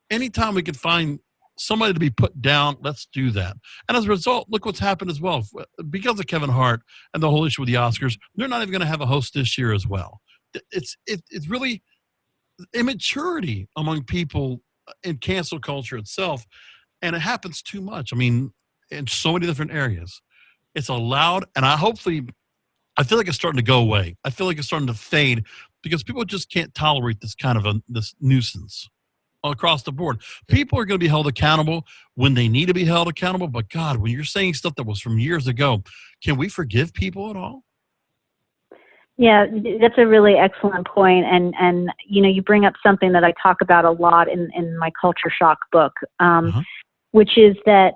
anytime we can find somebody to be put down, let's do that. And as a result, look what's happened as well. Because of Kevin Hart and the whole issue with the Oscars, they're not even going to have a host this year as well. It's really immaturity among people in cancel culture itself, and it happens too much. I mean, in so many different areas. It's allowed, and I feel like it's starting to go away. I feel like it's starting to fade because people just can't tolerate this kind of this nuisance across the board. People are going to be held accountable when they need to be held accountable. But God, when you're saying stuff that was from years ago, can we forgive people at all? Yeah, that's a really excellent point. And you bring up something that I talk about a lot in my Culture Shock book, which is that,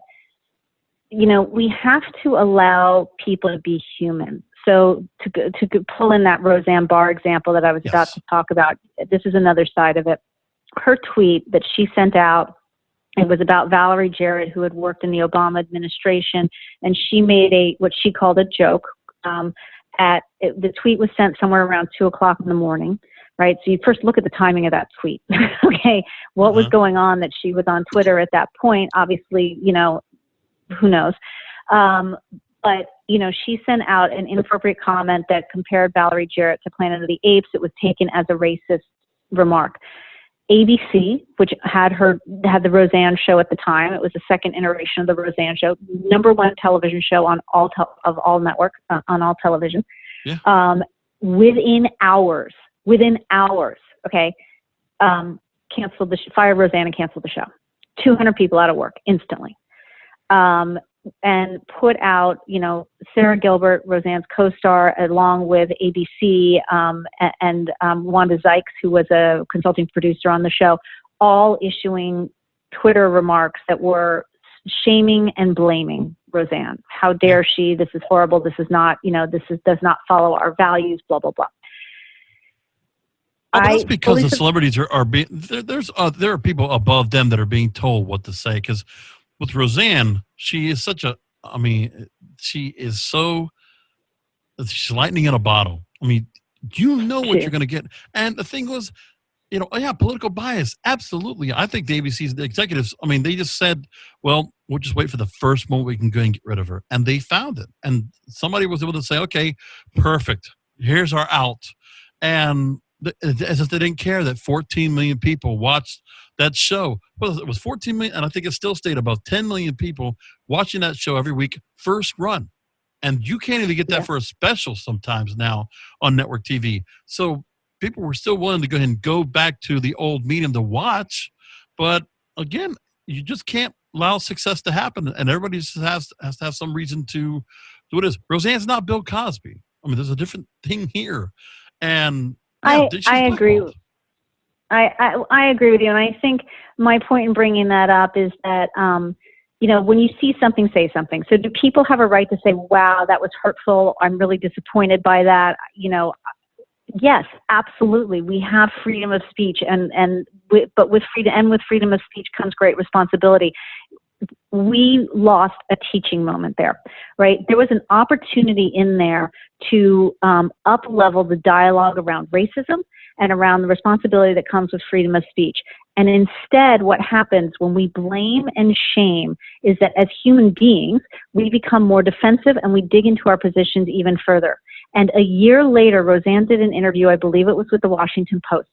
we have to allow people to be human. So to pull in that Roseanne Barr example that I was about to talk about, this is another side of it. Her tweet that she sent out, it was about Valerie Jarrett, who had worked in the Obama administration, and she made what she called a joke. The tweet was sent somewhere around 2:00 in the morning, right? So you first look at the timing of that tweet. Okay, what was going on that she was on Twitter at that point? Obviously, who knows? But, she sent out an inappropriate comment that compared Valerie Jarrett to Planet of the Apes. It was taken as a racist remark. ABC, which had the Roseanne show at the time, it was the second iteration of the Roseanne show, #1 television show on all networks, on all television. Yeah. Within hours, okay, fired Roseanne and canceled the show. 200 people out of work instantly. And put out, Sarah Gilbert, Roseanne's co-star, along with ABC and Wanda Sykes, who was a consulting producer on the show, all issuing Twitter remarks that were shaming and blaming Roseanne. How dare she? This is horrible. This is not, does not follow our values, blah, blah, blah. Well, that's because the celebrities are being, there are people above them that are being told what to say. Because with Roseanne, she's lightning in a bottle. I mean, you know what you're going to get. And the thing was, political bias. Absolutely. I think the ABC's the executives, they just said, well, we'll just wait for the first moment we can go and get rid of her. And they found it. And somebody was able to say, okay, perfect. Here's our out. And as if they didn't care that 14 million people watched that show. Well, it was 14 million, and I think it still stayed above 10 million people watching that show every week, first run. And you can't even get that for a special sometimes now on network TV. So people were still willing to go ahead and go back to the old medium to watch. But again, you just can't allow success to happen. And everybody just has to have some reason to do it. Roseanne's not Bill Cosby. There's a different thing here. And I agree. I agree with you. And I think my point in bringing that up is that, when you see something, say something. So do people have a right to say, wow, that was hurtful. I'm really disappointed by that. Yes, absolutely. We have freedom of speech but with freedom of speech comes great responsibility. We lost a teaching moment there, right? There was an opportunity in there to up-level the dialogue around racism and around the responsibility that comes with freedom of speech. And instead, what happens when we blame and shame is that as human beings, we become more defensive and we dig into our positions even further. And a year later, Roseanne did an interview, I believe it was with the Washington Post,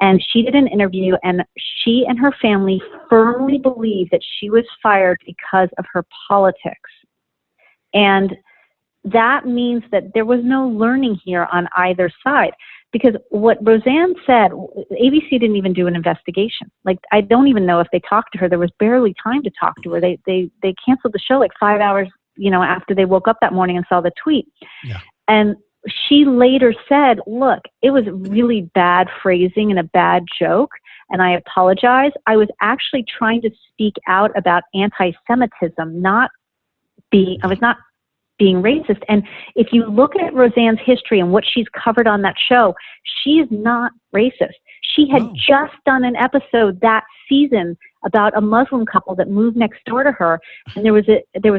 and she did an interview, and she and her family firmly believe that she was fired because of her politics. And that means that there was no learning here on either side. Because what Roseanne said, ABC didn't even do an investigation. Like, I don't even know if they talked to her. There was barely time to talk to her. They canceled the show like 5 hours, after they woke up that morning and saw the tweet. Yeah. And she later said, look, it was really bad phrasing and a bad joke, and I apologize. I was actually trying to speak out about anti-Semitism, I was not being racist. And if you look at Roseanne's history and what she's covered on that show, she is not racist. She had just done an episode that season about a Muslim couple that moved next door to her, and there was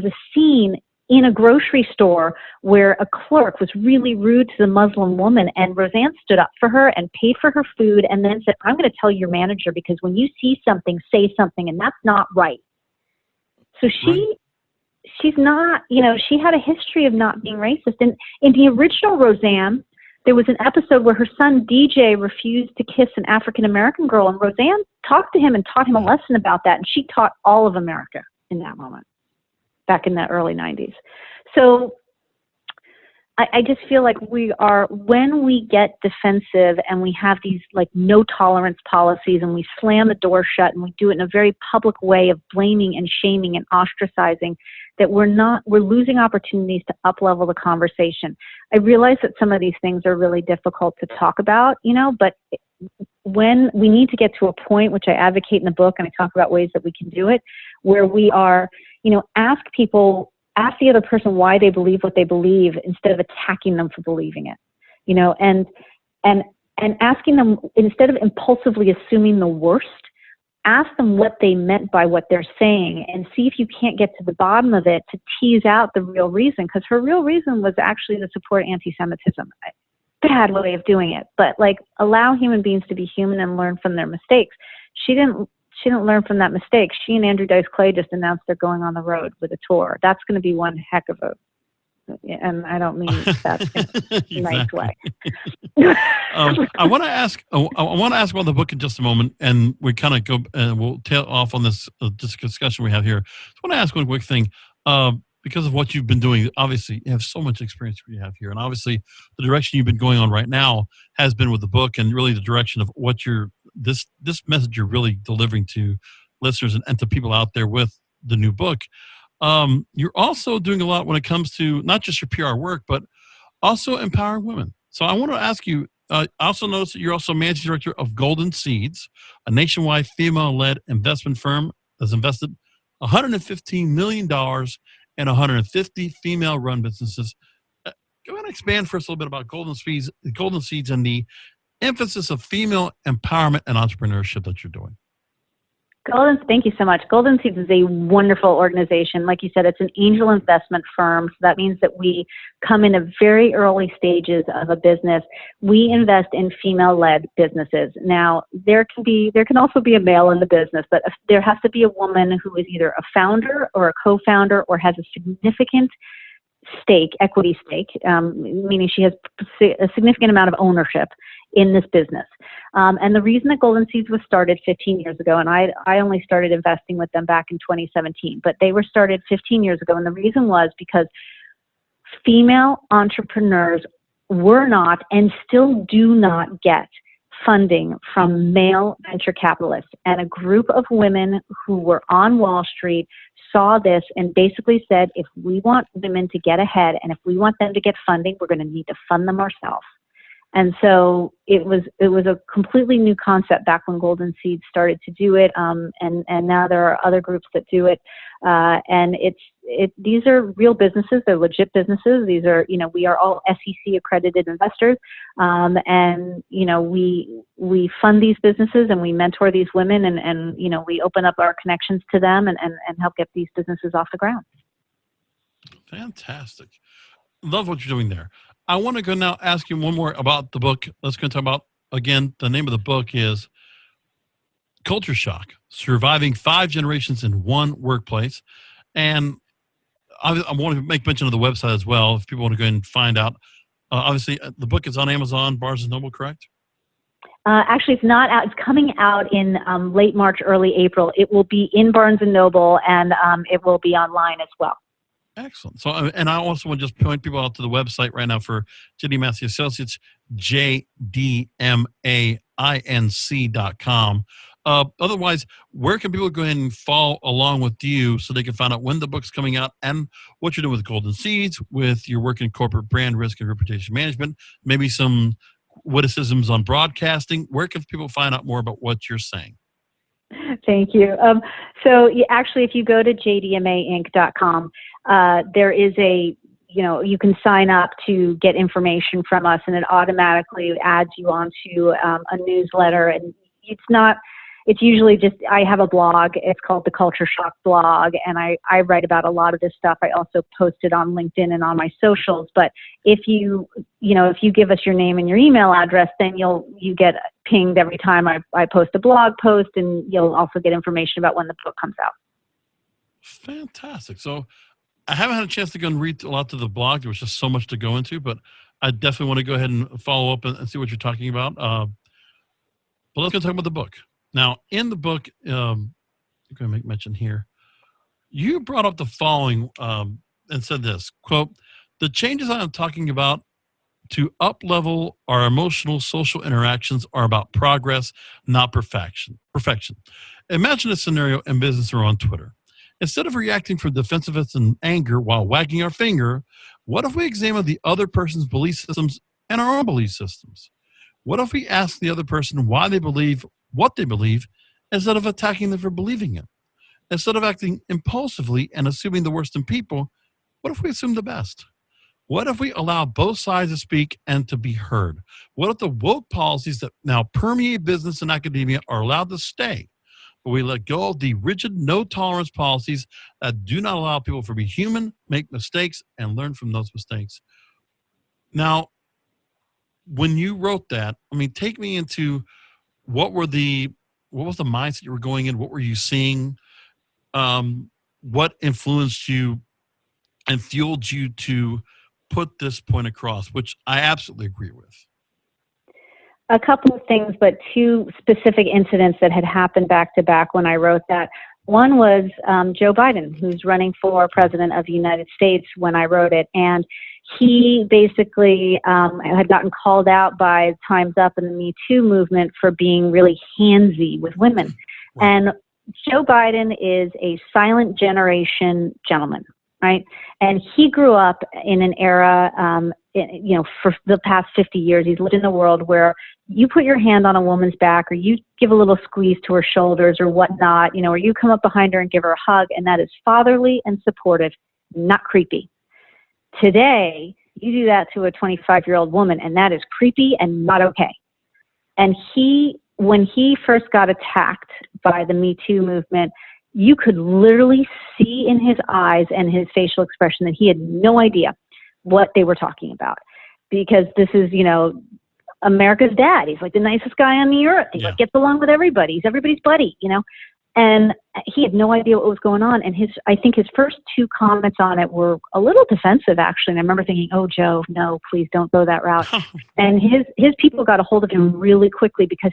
a scene in a grocery store where a clerk was really rude to the Muslim woman, and Roseanne stood up for her and paid for her food and then said, I'm going to tell your manager, because when you see something, say something, and that's not right. So she's not, she had a history of not being racist. And in the original Roseanne, there was an episode where her son DJ refused to kiss an African-American girl, and Roseanne talked to him and taught him a lesson about that. And she taught all of America in that moment, back in the early 90s. So I just feel like when we get defensive and we have these like no tolerance policies and we slam the door shut and we do it in a very public way of blaming and shaming and ostracizing, that we're losing opportunities to up-level the conversation. I realize that some of these things are really difficult to talk about, but when we need to get to a point, which I advocate in the book, and I talk about ways that we can do it, where we are, ask the other person why they believe what they believe instead of attacking them for believing it, and asking them, instead of impulsively assuming the worst, ask them what they meant by what they're saying and see if you can't get to the bottom of it to tease out the real reason, because her real reason was actually to support anti-Semitism. Bad way of doing it, but like allow human beings to be human and learn from their mistakes. She didn't learn from that mistake. She and Andrew Dice Clay just announced they're going on the road with a tour. That's going to be one heck of a, and I don't mean that in a nice way. I want to ask about the book in just a moment, and we kind of go and we'll tail off on this discussion we have here. I want to ask one quick thing. Because of what you've been doing, obviously you have so much experience you have here, and obviously the direction you've been going on right now has been with the book, and really the direction of what this message you're really delivering to listeners and to people out there with the new book. You're also doing a lot when it comes to not just your PR work, but also empowering women. So I want to ask you, I also noticed that you're also managing director of Golden Seeds, a nationwide female-led investment firm that's invested $115 million in 150 female-run businesses. Go ahead and expand first a little bit about Golden Seeds and the emphasis of female empowerment and entrepreneurship that you're doing. Thank you so much. Golden Seeds is a wonderful organization. Like you said, it's an angel investment firm. So that means that we come in at very early stages of a business. We invest in female-led businesses. Now, there can also be a male in the business, but there has to be a woman who is either a founder or a co-founder or has a significant equity stake, meaning she has a significant amount of ownership in this business. And the reason that Golden Seeds was started 15 years ago, and I only started investing with them back in 2017, but they were started 15 years ago. And the reason was because female entrepreneurs were not and still do not get funding from male venture capitalists. And a group of women who were on Wall Street saw this and basically said, if we want women to get ahead and if we want them to get funding, we're going to need to fund them ourselves. And so it was a completely new concept back when Golden Seeds started to do it, and now there are other groups that do it. And these are real businesses; they're legit businesses. These are, we are all SEC accredited investors, and we fund these businesses and we mentor these women, and we open up our connections to them and help get these businesses off the ground. Fantastic! Love what you're doing there. I want to go now ask you one more about the book. Let's go talk about, again, the name of the book is Culture Shock, Surviving 5 Generations in One Workplace. And I want to make mention of the website as well, if people want to go and find out. Obviously, the book is on Amazon, Barnes & Noble, correct? Actually, it's not out. It's coming out in late March, early April. It will be in Barnes & Noble, and it will be online as well. Excellent. So, and I also want to just point people out to the website right now for J.D. Massey Associates, jdmainc.com. Otherwise, where can people go ahead and follow along with you so they can find out when the book's coming out and what you're doing with Golden Seeds, with your work in corporate brand risk and reputation management, maybe some witticisms on broadcasting? Where can people find out more about what you're saying? Thank you. Actually, if you go to jdmainc.com, there is you can sign up to get information from us, and it automatically adds you onto a newsletter. And it's usually just, I have a blog. It's called the Culture Shock blog, and I write about a lot of this stuff. I also post it on LinkedIn and on my socials. But if you give us your name and your email address, then you get pinged every time I post a blog post, and you'll also get information about when the book comes out. Fantastic. So I haven't had a chance to go and read a lot to the blog. There was just so much to go into, but I definitely want to go ahead and follow up and see what you're talking about. But let's go talk about the book. Now, in the book, I'm going to make mention here. You brought up the following and said this, quote, "The changes I am talking about to up-level our emotional social interactions are about progress, not perfection. Imagine a scenario in business or on Twitter. Instead of reacting from defensiveness and anger while wagging our finger, what if we examine the other person's belief systems and our own belief systems? What if we ask the other person why they believe what they believe instead of attacking them for believing it? Instead of acting impulsively and assuming the worst in people, what if we assume the best? What if we allow both sides to speak and to be heard? What if the woke policies that now permeate business and academia are allowed to stay, but we let go of the rigid no-tolerance policies that do not allow people to be human, make mistakes, and learn from those mistakes?" Now, when you wrote that, I mean, take me into what was the mindset you were going in? What were you seeing? What influenced you and fueled you to put this point across, which I absolutely agree with? A couple of things, but two specific incidents that had happened back to back when I wrote that. One was Joe Biden, who's running for president of the United States when I wrote it. And he basically had gotten called out by Time's Up and the Me Too movement for being really handsy with women. Right. And Joe Biden is a silent generation gentleman, right? And he grew up in an era, for the past 50 years, he's lived in a world where you put your hand on a woman's back or you give a little squeeze to her shoulders or whatnot, or you come up behind her and give her a hug, and that is fatherly and supportive, not creepy. Today, you do that to a 25-year-old woman, and that is creepy and not okay. And when he first got attacked by the Me Too movement, you could literally see in his eyes and his facial expression that he had no idea what they were talking about. Because this is, America's dad. He's like the nicest guy on the earth. He gets along with everybody. He's everybody's buddy, And he had no idea what was going on. And I think his first two comments on it were a little defensive, actually. And I remember thinking, oh, Joe, no, please don't go that route. And his people got a hold of him really quickly because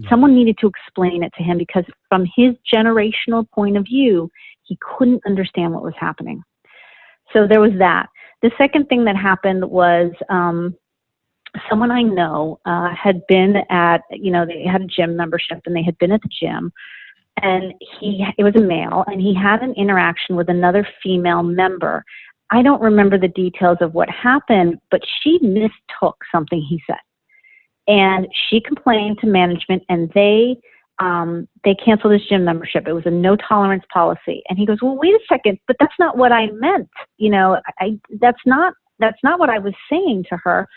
someone needed to explain it to him, because from his generational point of view, he couldn't understand what was happening. So there was that. The second thing that happened was someone I know had been at, they had a gym membership and they had been at the gym. And it was a male, and he had an interaction with another female member. I don't remember the details of what happened, but she mistook something he said. And she complained to management, and they canceled his gym membership. It was a no tolerance policy. And he goes, well, wait a second, but that's not what I meant. That's not what I was saying to her.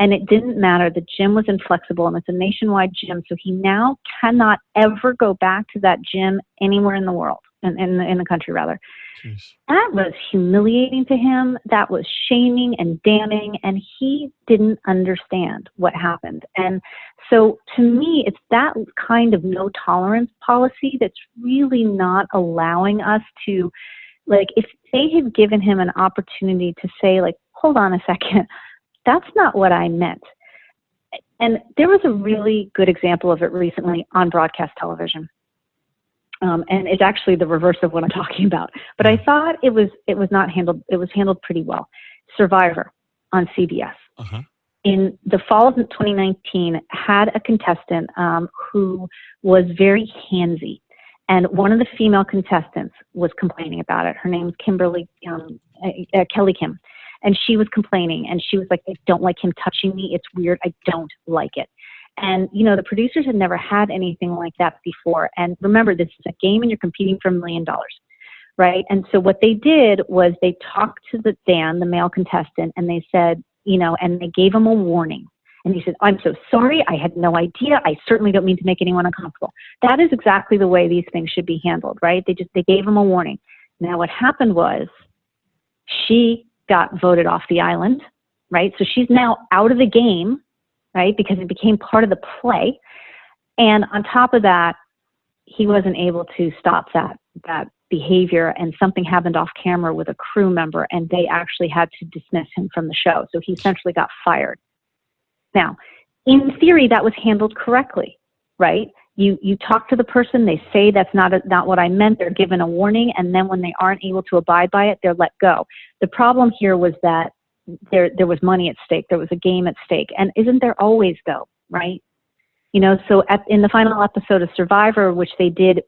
And it didn't matter. The gym was inflexible, and it's a nationwide gym. So he now cannot ever go back to that gym anywhere in the world, in the country, rather. Jeez. That was humiliating to him. That was shaming and damning, and he didn't understand what happened. And so to me, it's that kind of no tolerance policy that's really not allowing us to, if they had given him an opportunity to say, hold on a second, that's not what I meant. And there was a really good example of it recently on broadcast television. And it's actually the reverse of what I'm talking about. But I thought it was not handled. It was handled pretty well. Survivor on CBS. Uh-huh. In the fall of 2019, had a contestant who was very handsy. And one of the female contestants was complaining about it. Her name is Kelly Kim. And she was complaining, and she was like, I don't like him touching me. It's weird. I don't like it. And, the producers had never had anything like that before. And remember, this is a game and you're competing for $1 million, right? And so what they did was they talked to Dan, the male contestant, and they said, and they gave him a warning. And he said, I'm so sorry. I had no idea. I certainly don't mean to make anyone uncomfortable. That is exactly the way these things should be handled, right? They gave him a warning. Now what happened was she got voted off the island, right? So she's now out of the game, right? Because it became part of the play. And on top of that, he wasn't able to stop that behavior, and something happened off camera with a crew member, and they actually had to dismiss him from the show. So he essentially got fired. Now, in theory, that was handled correctly, right? You talk to the person, they say that's not what I meant, they're given a warning, and then when they aren't able to abide by it, they're let go. The problem here was that there was money at stake, there was a game at stake, and isn't there always though, right? So in the final episode of Survivor, which they did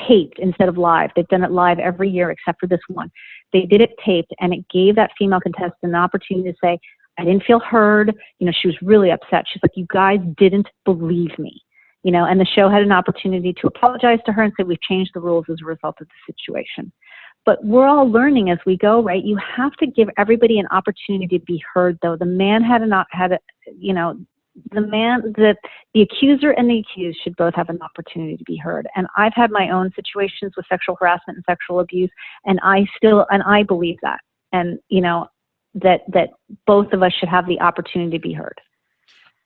taped instead of live, they've done it live every year except for this one, they did it taped, and it gave that female contestant an opportunity to say, I didn't feel heard. She was really upset. She's like, you guys didn't believe me. And the show had an opportunity to apologize to her and say, we've changed the rules as a result of the situation. But we're all learning as we go, right? You have to give everybody an opportunity to be heard, though. The man the accuser and the accused should both have an opportunity to be heard. And I've had my own situations with sexual harassment and sexual abuse, and I believe that. And, that both of us should have the opportunity to be heard.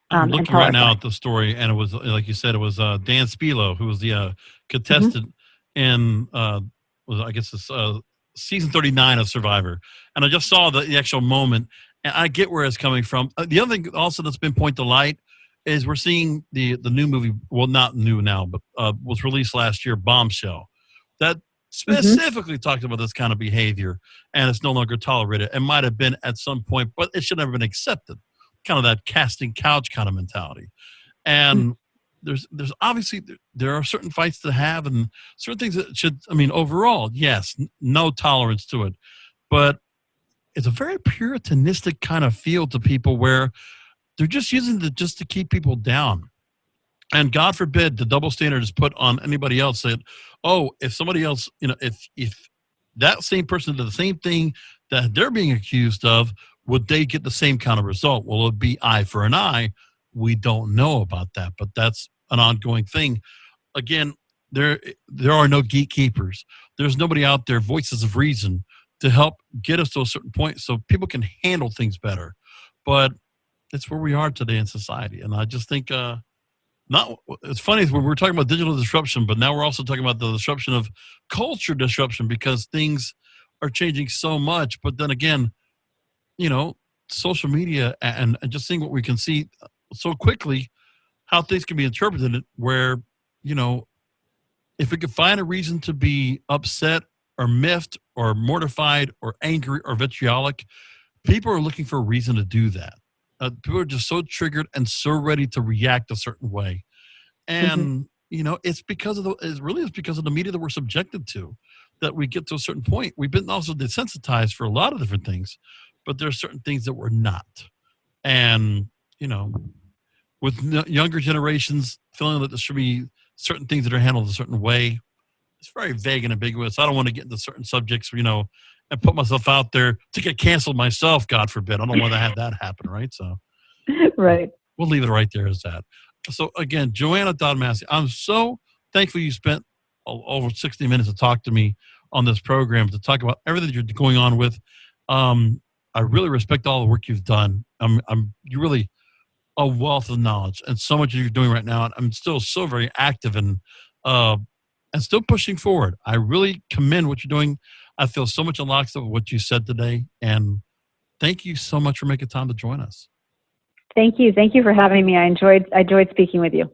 I'm looking right now at the story, and it was, like you said, it was Dan Spilo, who was the contestant in, season 39 of Survivor. And I just saw the actual moment, and I get where it's coming from. The other thing also that's been pointed to light is we're seeing the new movie, well, not new now, but was released last year, Bombshell, that specifically talked about this kind of behavior, and it's no longer tolerated. It might have been at some point, but it should never been accepted. Kind of that casting couch kind of mentality. And there's obviously, there are certain fights to have and certain things that should, overall, yes, no tolerance to it. But it's a very puritanistic kind of feel to people where they're just using it just to keep people down. And God forbid the double standard is put on anybody else that, if somebody else, if that same person did the same thing that they're being accused of, would they get the same kind of result? Will it be eye for an eye? We don't know about that, but that's an ongoing thing. Again, there are no gatekeepers. There's nobody out there, voices of reason, to help get us to a certain point so people can handle things better. But it's where we are today in society. And I just think, it's funny when we're talking about digital disruption, but now we're also talking about the disruption of culture disruption, because things are changing so much. But then again, social media and just seeing what we can see so quickly, how things can be interpreted, where, if we could find a reason to be upset or miffed or mortified or angry or vitriolic, people are looking for a reason to do that. People are just so triggered and so ready to react a certain way. And, it's because of the media that we're subjected to, that we get to a certain point. We've been also desensitized for a lot of different things, but there are certain things that we're not. And, with younger generations feeling that there should be certain things that are handled a certain way, it's very vague and ambiguous. I don't want to get into certain subjects, and put myself out there to get canceled myself, God forbid. I don't want to have that happen, right? So, right. We'll leave it right there as that. So, again, Joanna Dodd Massey, I'm so thankful you spent over 60 minutes to talk to me on this program, to talk about everything you're going on with. I really respect all the work you've done. You're really a wealth of knowledge, and so much you're doing right now. And I'm still so very active and still pushing forward. I really commend what you're doing. I feel so much in lockstep with what you said today, and thank you so much for making time to join us. Thank you. Thank you for having me. I enjoyed speaking with you.